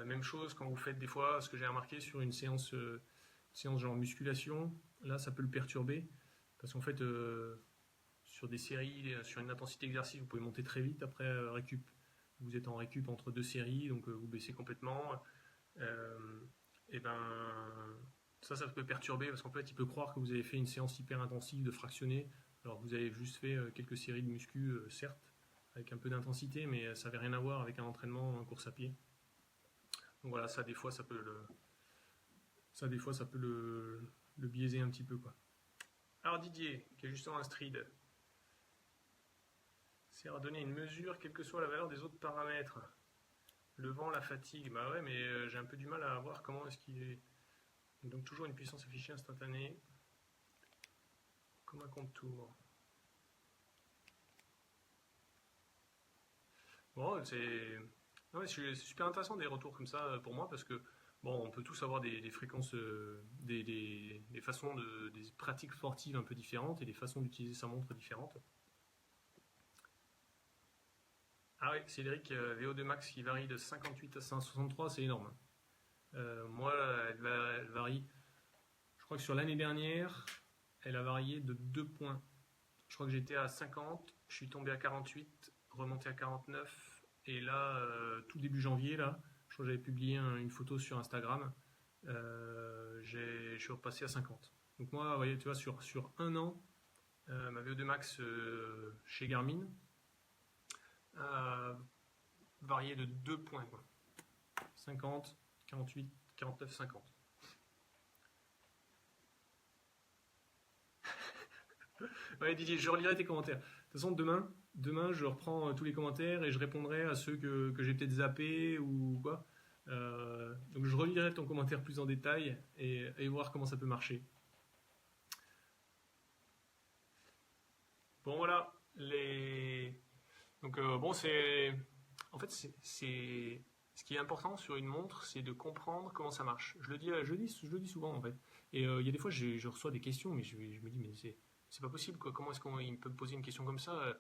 Même chose quand vous faites des fois, ce que j'ai remarqué sur une séance genre musculation, là, ça peut le perturber. Parce qu'en fait, sur des séries, sur une intensité d'exercice, vous pouvez monter très vite après récup. Vous êtes en récup entre 2 séries, donc vous baissez complètement. Et ben, ça peut perturber parce qu'en fait, il peut croire que vous avez fait une séance hyper intensive de fractionné, alors que vous avez juste fait quelques séries de muscu, certes, avec un peu d'intensité, mais ça n'avait rien à voir avec un entraînement en course à pied. Donc voilà, ça des fois, ça peut le biaiser un petit peu, quoi. Alors Didier, qui est justement un Streed, sert à donner une mesure quelle que soit la valeur des autres paramètres. Le vent, la fatigue, bah ouais, mais j'ai un peu du mal à voir comment est-ce qu'il est. Donc toujours une puissance affichée instantanée, comme un contour. Bon, c'est super intéressant des retours comme ça pour moi parce que bon, on peut tous avoir des fréquences, des façons des pratiques sportives un peu différentes et des façons d'utiliser sa montre différentes. Ah oui, Cédric, VO2 max qui varie de 58 à 163, c'est énorme. Moi, elle varie. Je crois que sur l'année dernière, elle a varié de 2 points. Je crois que j'étais à 50, je suis tombé à 48, remonté à 49, Et là, tout début janvier, là, je crois que j'avais publié une photo sur Instagram. Je suis repassé à 50. Donc moi, vous voyez, tu vois, sur un an, ma VO2 max chez Garmin a varié de 2 points, quoi. 50, 48, 49, 50. Ouais, Didier, je relirai tes commentaires. De toute façon, demain je reprends tous les commentaires et je répondrai à ceux que j'ai peut-être zappés ou quoi. Donc je relirai ton commentaire plus en détail et voir comment ça peut marcher. Bon, voilà. Donc, bon, en fait, ce qui est important sur une montre, c'est de comprendre comment ça marche. Je le dis souvent, en fait. Et il y a des fois, je reçois des questions, mais je me dis, mais c'est pas possible, quoi. Comment est-ce qu'il peut me poser une question comme ça?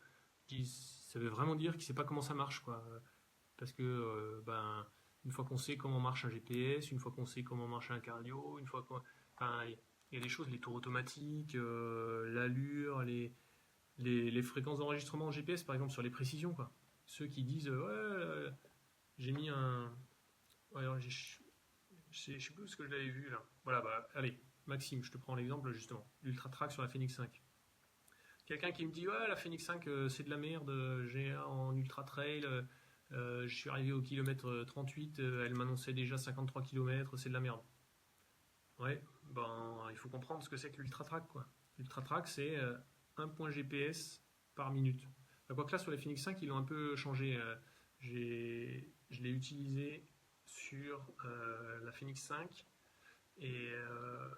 Ça veut vraiment dire qu'il sait pas comment ça marche, quoi. Parce que, ben, une fois qu'on sait comment marche un GPS, une fois qu'on sait comment marche un cardio, une fois qu'on, enfin, il y a des choses, les tours automatiques, l'allure, les fréquences d'enregistrement en GPS, par exemple, sur les précisions, quoi. Ceux qui disent, ouais, j'ai mis un. Ouais, alors, je sais plus où ce que je l'avais vu là. Voilà, bah, allez, Maxime, je te prends l'exemple justement. L'Ultra Track sur la Phoenix 5. Quelqu'un qui me dit, ouais, la Phoenix 5, c'est de la merde, j'ai en Ultra Trail, je suis arrivé au kilomètre 38, elle m'annonçait déjà 53 km, c'est de la merde. Ouais, ben, il faut comprendre ce que c'est que l'Ultra Track, quoi. L'Ultra Track, c'est un point GPS par minute. Quoique là, sur les Phoenix 5, ils l'ont un peu changé. Je l'ai utilisé sur la Phoenix 5 et, euh,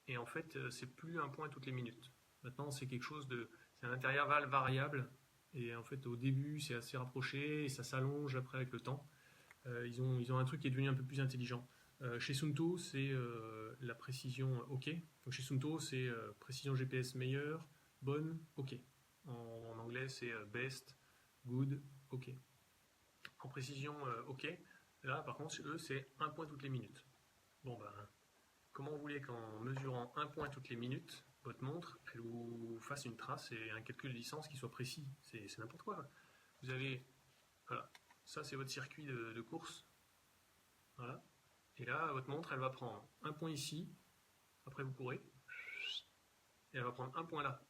et en fait, c'est plus un point toutes les minutes. Maintenant, c'est quelque chose de. C'est un intervalle variable et en fait, au début, c'est assez rapproché et ça s'allonge après avec le temps. Ils ont un truc qui est devenu un peu plus intelligent. Chez Suunto, c'est la précision OK. Donc chez Suunto, c'est précision GPS meilleure, bonne, OK. En anglais, c'est best, good, OK. En précision, OK. Là, par contre, chez eux, c'est un point toutes les minutes. Bon, ben, comment vous voulez qu'en mesurant un point toutes les minutes, votre montre, elle vous fasse une trace et un calcul de distance qui soit précis? C'est n'importe quoi. Vous avez, voilà, ça c'est votre circuit de course. Voilà. Et là, votre montre, elle va prendre un point ici, après vous courez, et elle va prendre un point là.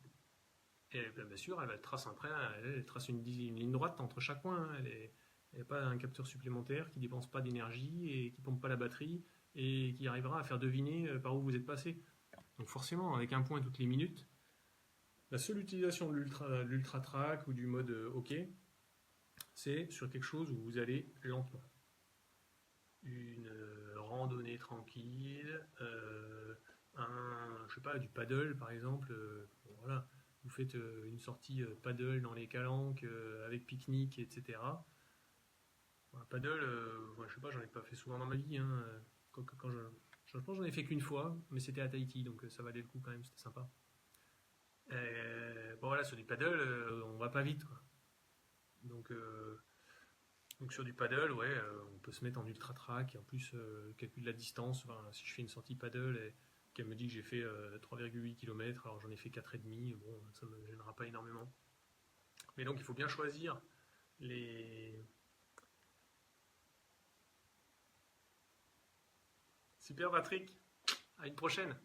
Et bien sûr, elle va tracer un train, elle trace une ligne droite entre chaque point. Hein. Elle n'est pas un capteur supplémentaire qui ne dépense pas d'énergie et qui ne pompe pas la batterie et qui arrivera à faire deviner par où vous êtes passé. Donc forcément, avec un point toutes les minutes, la seule utilisation de l'ultra track ou du mode OK, c'est sur quelque chose où vous allez lentement. Une randonnée tranquille, je sais pas, du paddle par exemple, bon, voilà, vous faites une sortie paddle dans les calanques avec pique-nique, etc. Bon, un paddle, je sais pas, j'en ai pas fait souvent dans ma vie, hein, quand je pense que j'en ai fait qu'une fois, mais c'était à Tahiti, donc ça valait le coup quand même, c'était sympa. Bon voilà, sur du paddle, on va pas vite, quoi. Donc, sur du paddle, ouais, on peut se mettre en ultra track et en plus calculer la distance. Enfin, si je fais une sortie paddle et qu'elle me dit que j'ai fait 3,8 km, alors j'en ai fait 4,5, bon, ça me gênera pas énormément. Mais donc il faut bien choisir les. Super Patrick, à une prochaine.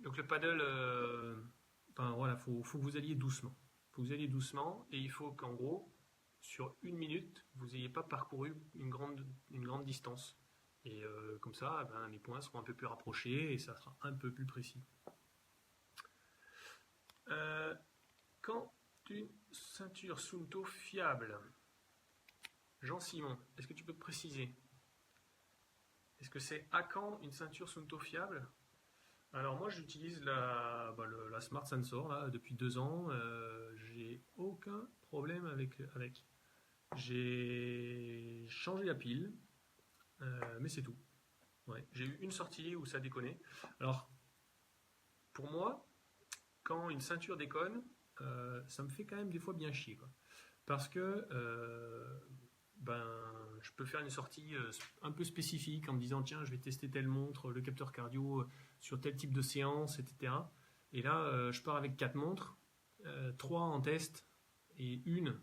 Donc le paddle, enfin voilà, faut que vous alliez doucement. Faut que vous alliez doucement et il faut qu'en gros, sur une minute, vous n'ayez pas parcouru une grande distance. Et comme ça, ben, les points seront un peu plus rapprochés et ça sera un peu plus précis. Quand une ceinture Suunto fiable? Jean-Simon, est-ce que tu peux te préciser? Est-ce que c'est à quand une ceinture Suunto fiable? Alors moi j'utilise la Smart Sensor là, depuis 2 ans, j'ai aucun problème avec. J'ai changé la pile, mais c'est tout. Ouais. J'ai eu une sortie où ça déconnait. Alors pour moi, quand une ceinture déconne, ça me fait quand même des fois bien chier, quoi. Parce que ben, je peux faire une sortie un peu spécifique en me disant tiens je vais tester telle montre, le capteur cardio sur tel type de séance, etc. Et là je pars avec 4 montres, 3 en test et une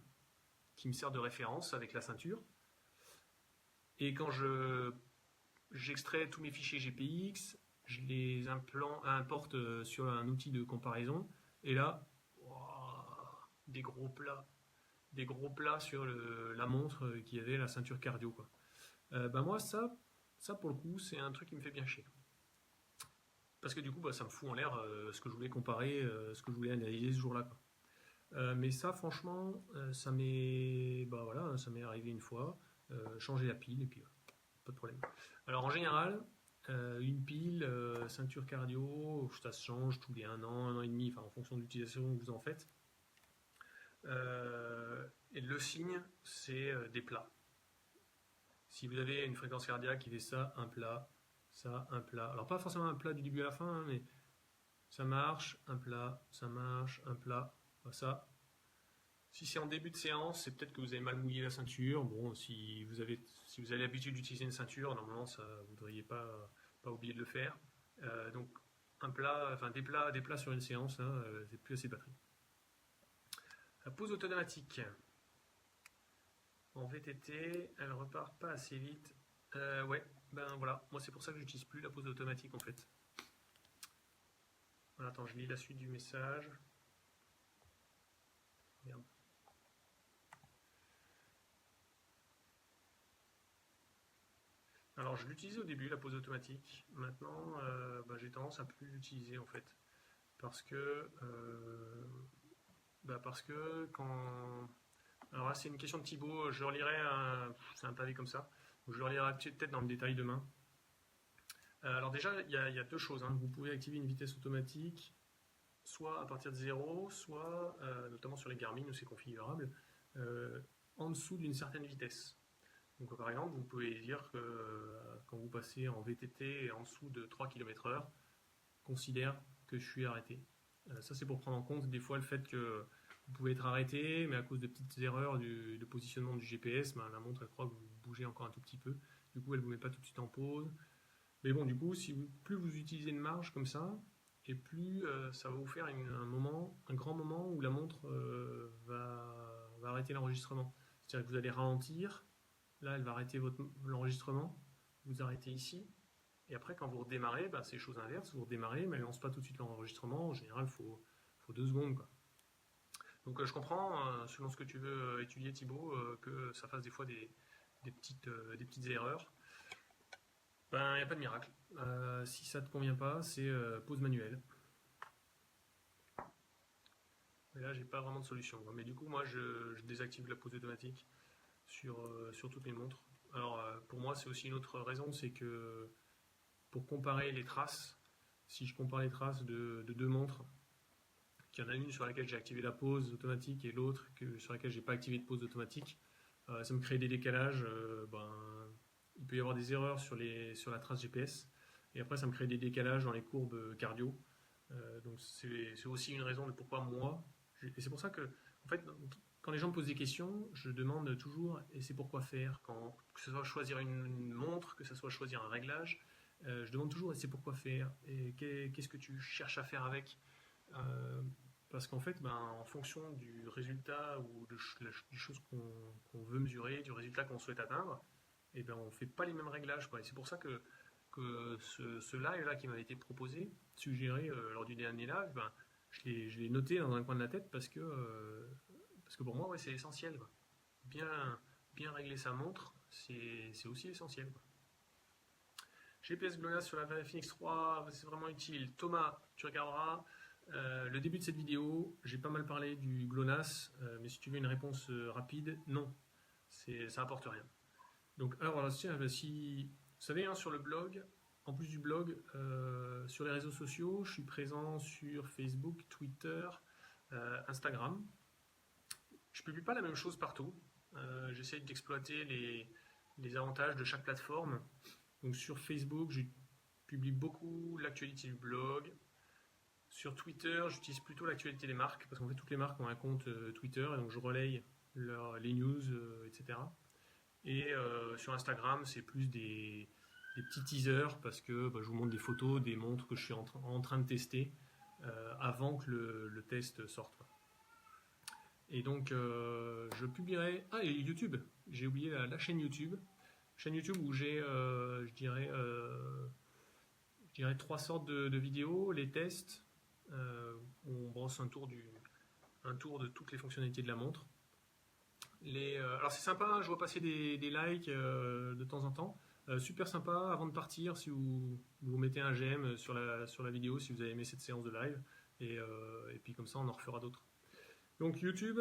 qui me sert de référence avec la ceinture. Et quand j'extrais tous mes fichiers GPX, je les importe sur un outil de comparaison. Et là, des gros plats sur la montre qui avait la ceinture cardio, quoi. Moi, ça pour le coup, c'est un truc qui me fait bien chier. Parce que du coup, ça me fout en l'air ce que je voulais comparer, ce que je voulais analyser ce jour-là, quoi. Mais ça, franchement, ça m'est arrivé une fois. Changer la pile et puis pas de problème. Alors en général, une pile, ceinture cardio, ça se change tous les 1 an, 1 an et demi, en fonction de l'utilisation que vous en faites. Et le signe, c'est des plats. Si vous avez une fréquence cardiaque qui fait ça, un plat, ça, un plat. Alors pas forcément un plat du début à la fin, hein, mais ça marche, un plat, ça marche, un plat, ça. Si c'est en début de séance, c'est peut-être que vous avez mal mouillé la ceinture. Bon, si vous avez l'habitude d'utiliser une ceinture, normalement, vous ne devriez pas oublier de le faire. Donc, des plats sur une séance, là, c'est plus assez de batterie. La pause automatique. En VTT, elle repart pas assez vite. Voilà. Moi, c'est pour ça que j'utilise plus la pause automatique, en fait. Voilà, attends, je lis la suite du message. Merde. Alors je l'utilisais au début, la pause automatique. Maintenant, j'ai tendance à plus l'utiliser en fait. Parce que quand... Alors là c'est une question de Thibaut, je relirai, c'est un pavé comme ça. Donc, je le relirai peut-être dans le détail demain. Alors déjà, il y a 2 choses. Vous pouvez activer une vitesse automatique, soit à partir de 0, soit, notamment sur les Garmin où c'est configurable, en dessous d'une certaine vitesse. Donc par exemple, vous pouvez dire que quand vous passez en VTT en dessous de 3 km/h, considère que je suis arrêté. Ça c'est pour prendre en compte des fois le fait que vous pouvez être arrêté, mais à cause de petites erreurs de positionnement du GPS, la montre elle croit que vous bougez encore un tout petit peu. Du coup elle ne vous met pas tout de suite en pause. Mais bon, du coup, plus vous utilisez une marge comme ça, et plus ça va vous faire un grand moment où la montre va arrêter l'enregistrement. C'est-à-dire que vous allez ralentir. Là, elle va arrêter l'enregistrement. Vous arrêtez ici. Et après, quand vous redémarrez, c'est chose inverse. Vous redémarrez, mais elle ne lance pas tout de suite l'enregistrement. En général, il faut 2 secondes, quoi. Donc, je comprends, selon ce que tu veux étudier, Thibaut, que ça fasse des fois des petites erreurs. Il n'y a pas de miracle. Si ça ne te convient pas, c'est pause manuelle. Mais là, j'ai pas vraiment de solution. Mais du coup, moi, je désactive la pause automatique sur toutes les montres. Alors pour moi c'est aussi une autre raison, c'est que pour comparer les traces, si je compare les traces de 2 montres, qu'il y en a une sur laquelle j'ai activé la pause automatique et l'autre sur laquelle j'ai pas activé de pause automatique, ça me crée des décalages. Il peut y avoir des erreurs sur la trace GPS et après ça me crée des décalages dans les courbes cardio. Donc c'est aussi une raison de pourquoi moi, et c'est pour ça que en fait quand les gens me posent des questions, je demande toujours et c'est pourquoi faire, que ce soit choisir une montre, que ce soit choisir un réglage, je demande toujours et c'est pourquoi faire et qu'est-ce que tu cherches à faire avec, parce qu'en fait en fonction du résultat ou des choses qu'on veut mesurer, du résultat qu'on souhaite atteindre, on ne fait pas les mêmes réglages, quoi. Et c'est pour ça que ce live là qui m'avait été proposé, suggéré lors du dernier live, je l'ai noté dans un coin de la tête parce que pour moi c'est essentiel, quoi. Bien régler sa montre, c'est aussi essentiel, quoi. GPS GLONASS sur la VRIFIN X3, c'est vraiment utile. Thomas, tu regarderas le début de cette vidéo, j'ai pas mal parlé du GLONASS, mais si tu veux une réponse rapide, non, ça apporte rien. Donc alors si vous savez, sur le blog, en plus du blog, sur les réseaux sociaux, je suis présent sur Facebook, Twitter, Instagram. Je ne publie pas la même chose partout. J'essaie d'exploiter les avantages de chaque plateforme. Donc sur Facebook, je publie beaucoup l'actualité du blog. Sur Twitter, j'utilise plutôt l'actualité des marques, parce qu'en fait toutes les marques ont un compte Twitter, et donc je relaye les news, etc. Et sur Instagram, c'est plus des petits teasers, parce que je vous montre des photos des montres que je suis en train de tester avant que le test sorte. Et donc, je publierai... Ah, et YouTube, j'ai oublié la chaîne YouTube. Chaîne YouTube où j'ai, je dirais 3 sortes de vidéos, les tests, où on brosse un tour de toutes les fonctionnalités de la montre. Alors c'est sympa, je vois passer des likes de temps en temps. Super sympa, avant de partir, si vous mettez un j'aime sur la vidéo, si vous avez aimé cette séance de live, et puis comme ça on en refera d'autres. Donc YouTube,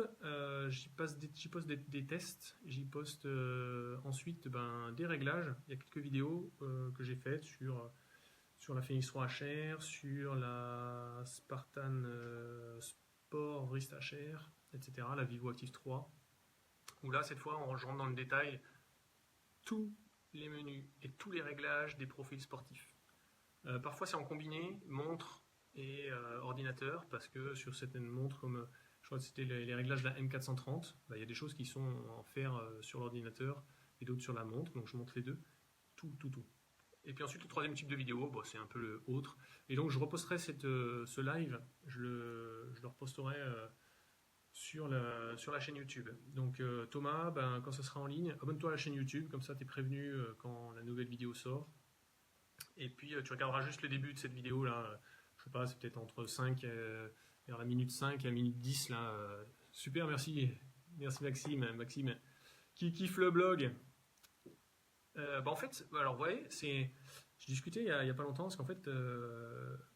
j'y poste des tests, j'y poste ensuite des réglages. Il y a quelques vidéos que j'ai faites sur la Phoenix 3 HR, sur la Spartan Sport Wrist HR, etc., la Vivo Active 3, où là, cette fois, je rentre dans le détail tous les menus et tous les réglages des profils sportifs. Parfois, c'est en combiné, montre et ordinateur, parce que sur certaines montres, comme je crois que c'était les réglages de la M430, il y a des choses qui sont en faire sur l'ordinateur et d'autres sur la montre, donc je montre les deux, tout. Et puis ensuite, le troisième type de vidéo, c'est un peu le autre. Et donc, je reposterai ce live, je le reposterai sur la chaîne YouTube. Donc, Thomas, quand ça sera en ligne, abonne-toi à la chaîne YouTube, comme ça, tu es prévenu quand la nouvelle vidéo sort. Et puis, tu regarderas juste le début de cette vidéo, là. Je sais pas, c'est peut-être entre 5, vers la minute 5 et la minute 10, là. Super, merci. Merci Maxime, qui kiffe le blog. En fait, alors vous voyez, j'ai discuté il y a pas longtemps parce qu'en fait,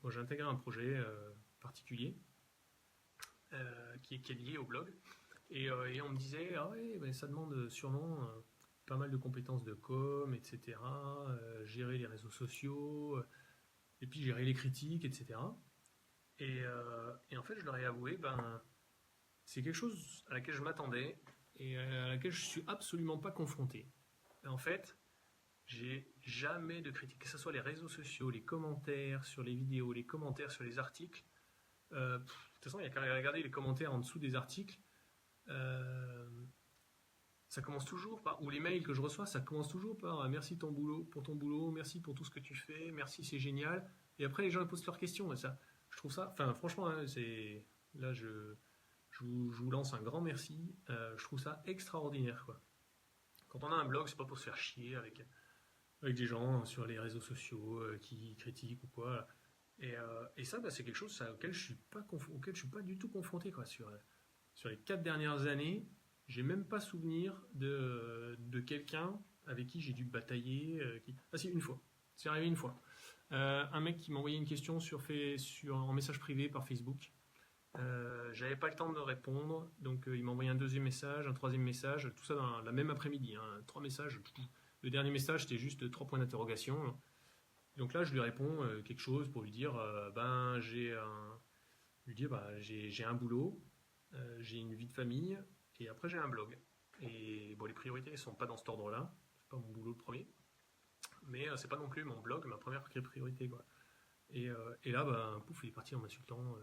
j'ai intégré un projet particulier qui est lié au blog et on me disait ah ouais, ça demande sûrement pas mal de compétences de com, etc. Gérer les réseaux sociaux et puis gérer les critiques, etc. Et en fait, je leur ai avoué, c'est quelque chose à laquelle je m'attendais et à laquelle je suis absolument pas confronté. Et en fait, j'ai jamais de critiques, que ce soit les réseaux sociaux, les commentaires sur les vidéos, les commentaires sur les articles. De toute façon, il n'y a qu'à regarder les commentaires en dessous des articles. Ça commence toujours par, ou les mails que je reçois, ça commence toujours par merci pour ton boulot, merci pour tout ce que tu fais, merci, c'est génial. Et après, les gens posent leurs questions. Et ça, je trouve ça, franchement, hein, là, je vous lance un grand merci. Je trouve ça extraordinaire, quoi. Quand on a un blog, c'est pas pour se faire chier avec des gens sur les réseaux sociaux qui critiquent ou quoi. Et ça, c'est quelque chose auquel je suis pas du tout confronté, quoi. Sur les 4 dernières années, j'ai même pas souvenir de quelqu'un avec qui j'ai dû batailler. Ah si, une fois. C'est arrivé une fois. Un mec qui m'a envoyé une question en message privé par Facebook. J'avais pas le temps de répondre, donc il m'a envoyé un deuxième message, un troisième message, tout ça dans la même après-midi. 3 messages. Le dernier message, c'était juste 3 points d'interrogation. Donc là, je lui réponds quelque chose pour lui dire j'ai un boulot, j'ai une vie de famille, et après j'ai un blog. Et les priorités ne sont pas dans cet ordre-là. C'est pas mon boulot le premier, mais c'est pas non plus mon blog ma première priorité, quoi. Et là, pouf, il est parti en m'insultant.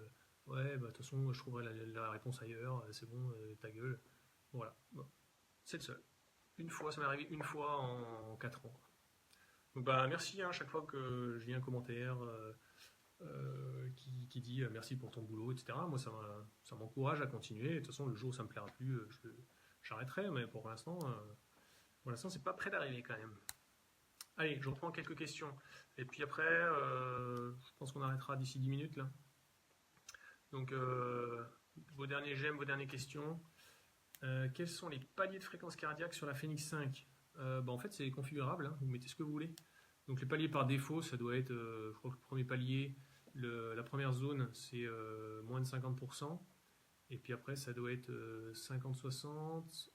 Ouais, de toute façon, je trouverai la réponse ailleurs. C'est bon, ta gueule. Voilà. Bon. C'est le seul. Une fois, ça m'est arrivé une fois en 4 ans. Donc merci à chaque fois que je lis un commentaire qui dit merci pour ton boulot, etc. Moi, ça m'encourage à continuer. De toute façon, le jour où ça me plaira plus, j'arrêterai. Mais pour l'instant, c'est pas près d'arriver quand même. Allez, je reprends quelques questions. Et puis après, je pense qu'on arrêtera d'ici 10 minutes là. Donc, vos derniers j'aime, vos dernières questions. Quels sont les paliers de fréquence cardiaque sur la Phoenix 5 ? En fait, c'est configurable, hein, vous mettez ce que vous voulez. Donc, les paliers par défaut, ça doit être, je crois que le premier palier, la première zone, c'est moins de 50%. Et puis après, ça doit être 50-60,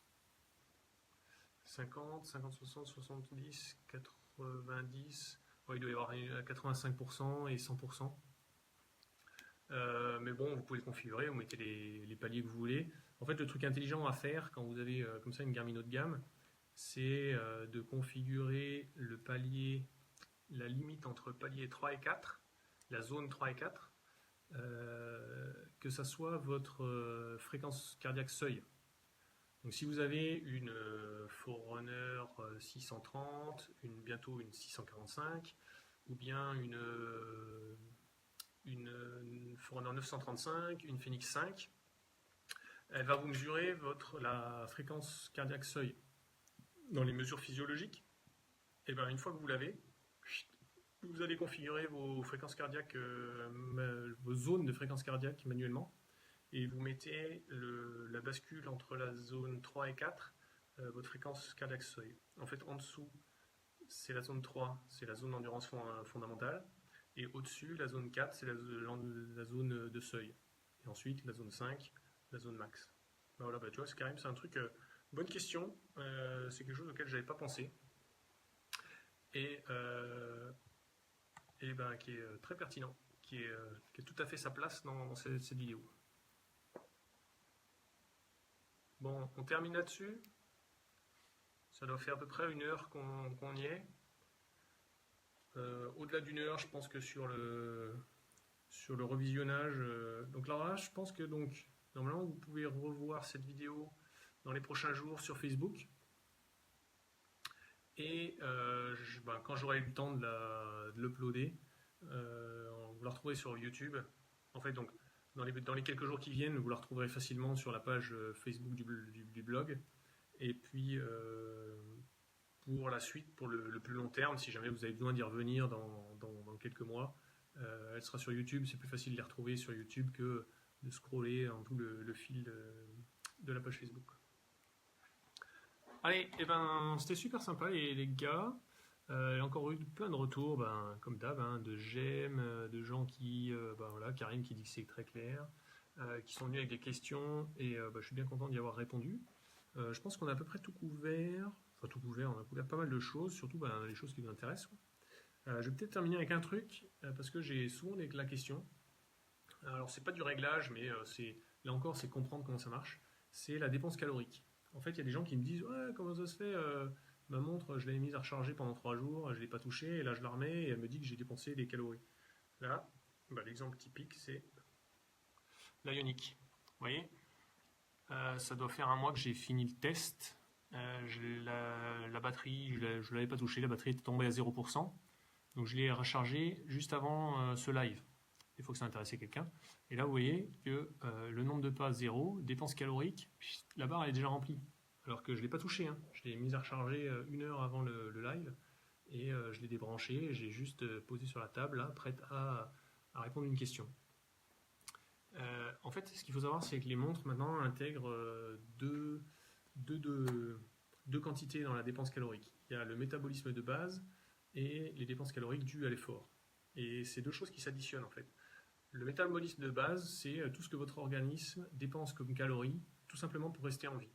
50, 50-60, 70, 90. Ouais, il doit y avoir 85% et 100%. Mais bon, vous pouvez le configurer, vous mettez les paliers que vous voulez. En fait, le truc intelligent à faire quand vous avez comme ça une Garmin haut de gamme, c'est de configurer le palier, la limite entre palier 3 et 4, la zone 3 et 4, que ça soit votre fréquence cardiaque seuil. Donc si vous avez une Forerunner 630, bientôt une 645, ou bien une Forerunner 935, une Phoenix 5, Elle va vous mesurer la fréquence cardiaque seuil dans les mesures physiologiques. Et bien, une fois que vous l'avez, vous allez configurer vos fréquences cardiaques, vos zones de fréquence cardiaque manuellement. Et vous mettez la bascule entre la zone 3 et 4, votre fréquence cardiaque seuil. En fait, en dessous, c'est la zone 3, c'est la zone d'endurance fondamentale. Et au-dessus, la zone 4, c'est la zone de seuil. Et ensuite, la zone 5, la zone max. Ben voilà, tu vois, c'est Karim, c'est un truc. Bonne question. C'est quelque chose auquel je n'avais pas pensé. Et ben, qui est très pertinent, qui est tout à fait sa place dans cette vidéo. Bon, on termine là-dessus. Ça doit faire à peu près 1 heure qu'on y est. Au-delà d'1 heure, je pense que sur le revisionnage. Donc là, je pense que normalement, vous pouvez revoir cette vidéo dans les prochains jours sur Facebook. Et quand j'aurai eu le temps de l'uploader, vous la retrouverez sur YouTube. En fait, donc, dans les quelques jours qui viennent, vous la retrouverez facilement sur la page Facebook du blog. Et puis, pour la suite, pour le plus long terme, si jamais vous avez besoin d'y revenir dans quelques mois, elle sera sur YouTube. C'est plus facile de les retrouver sur YouTube que de scroller en tout le fil de la page Facebook. Allez, et ben, c'était super sympa les gars. Il y a encore eu plein de retours, comme d'hab, de j'aime, de gens qui, voilà, Karim qui dit que c'est très clair, qui sont venus avec des questions, et je suis bien content d'y avoir répondu. Je pense qu'on a à peu près tout couvert, on a couvert pas mal de choses, surtout les choses qui vous intéressent. Je vais peut-être terminer avec un truc, parce que j'ai souvent la question. Alors c'est pas du réglage, mais là encore c'est comprendre comment ça marche. C'est la dépense calorique. En fait, il y a des gens qui me disent ouais, comment ça se fait, ma montre, je l'avais mise à recharger pendant 3 jours, je ne l'ai pas touchée, et là je la remets, et elle me dit que j'ai dépensé des calories. Là, l'exemple typique, c'est l'Ioniq. Vous voyez, ça doit faire 1 mois que j'ai fini le test. La batterie, je ne l'avais pas touchée, la batterie était tombée à 0%. Donc je l'ai rechargée juste avant ce live. Il faut que ça intéresse quelqu'un. Et là, vous voyez que le nombre de pas 0, dépense calorique, la barre elle est déjà remplie. Alors que je ne l'ai pas touché. Je l'ai mise à recharger 1 heure avant le live. Et je l'ai débranché. J'ai juste posé sur la table, là, prête à répondre à une question. En fait, ce qu'il faut savoir, c'est que les montres maintenant intègrent deux quantités dans la dépense calorique. Il y a le métabolisme de base et les dépenses caloriques dues à l'effort. Et c'est 2 choses qui s'additionnent en fait. Le métabolisme de base, c'est tout ce que votre organisme dépense comme calories, tout simplement pour rester en vie.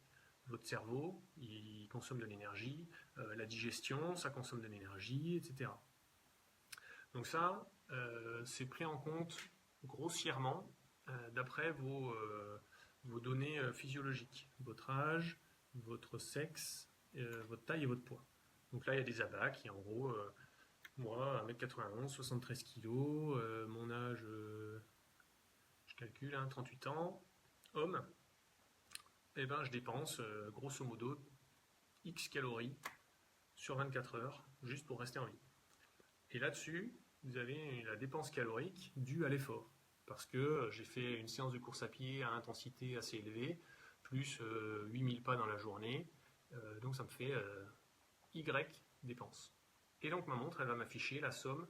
Votre cerveau, il consomme de l'énergie, la digestion, ça consomme de l'énergie, etc. Donc ça, c'est pris en compte grossièrement d'après vos données physiologiques. Votre âge, votre sexe, votre taille et votre poids. Donc là, il y a des abats qui, en gros... moi, 1m91, 73 kg, mon âge, je calcule, 38 ans, homme, et je dépense grosso modo X calories sur 24 heures, juste pour rester en vie. Et là-dessus, vous avez la dépense calorique due à l'effort, parce que j'ai fait une séance de course à pied à intensité assez élevée, plus 8000 pas dans la journée, donc ça me fait Y dépenses. Et donc ma montre, elle va m'afficher la somme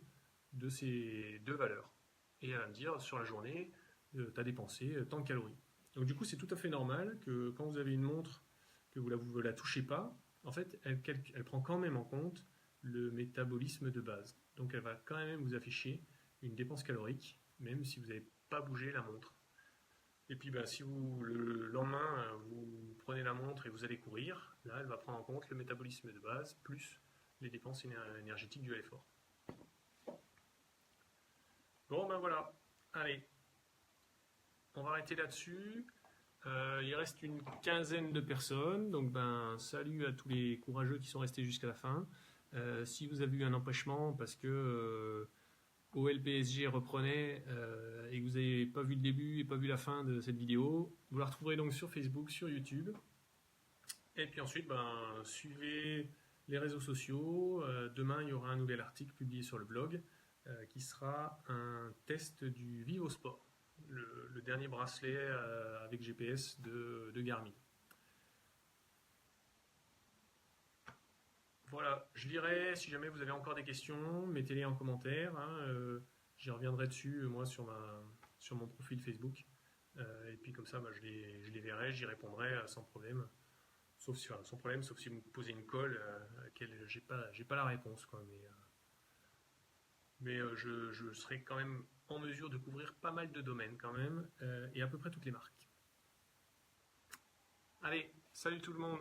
de ces 2 valeurs. Et elle va me dire, sur la journée, tu as dépensé tant de calories. Donc du coup, c'est tout à fait normal que quand vous avez une montre, que vous ne la touchez pas, en fait, elle prend quand même en compte le métabolisme de base. Donc elle va quand même vous afficher une dépense calorique, même si vous n'avez pas bougé la montre. Et puis si le lendemain, vous prenez la montre et vous allez courir, là, elle va prendre en compte le métabolisme de base, plus les dépenses énergétiques dues à l'effort. Bon, voilà. Allez. On va arrêter là-dessus. Il reste une quinzaine de personnes. Donc, salut à tous les courageux qui sont restés jusqu'à la fin. Si vous avez eu un empêchement parce que OLPSG reprenait et que vous n'avez pas vu le début et pas vu la fin de cette vidéo, vous la retrouverez donc sur Facebook, sur YouTube. Et puis ensuite, suivez les réseaux sociaux. Demain, il y aura un nouvel article publié sur le blog qui sera un test du Vivosport, le dernier bracelet avec GPS de Garmin. Voilà, je lirai, si jamais vous avez encore des questions, mettez-les en commentaire, hein, j'y reviendrai dessus, moi, sur mon profil Facebook. Et puis comme ça, bah, je les verrai, j'y répondrai sans problème. Sauf si, enfin, sans problème, sauf si vous me posez une colle à laquelle j'ai pas la réponse, quoi. Mais je serai quand même en mesure de couvrir pas mal de domaines quand même, et à peu près toutes les marques. Allez, salut tout le monde!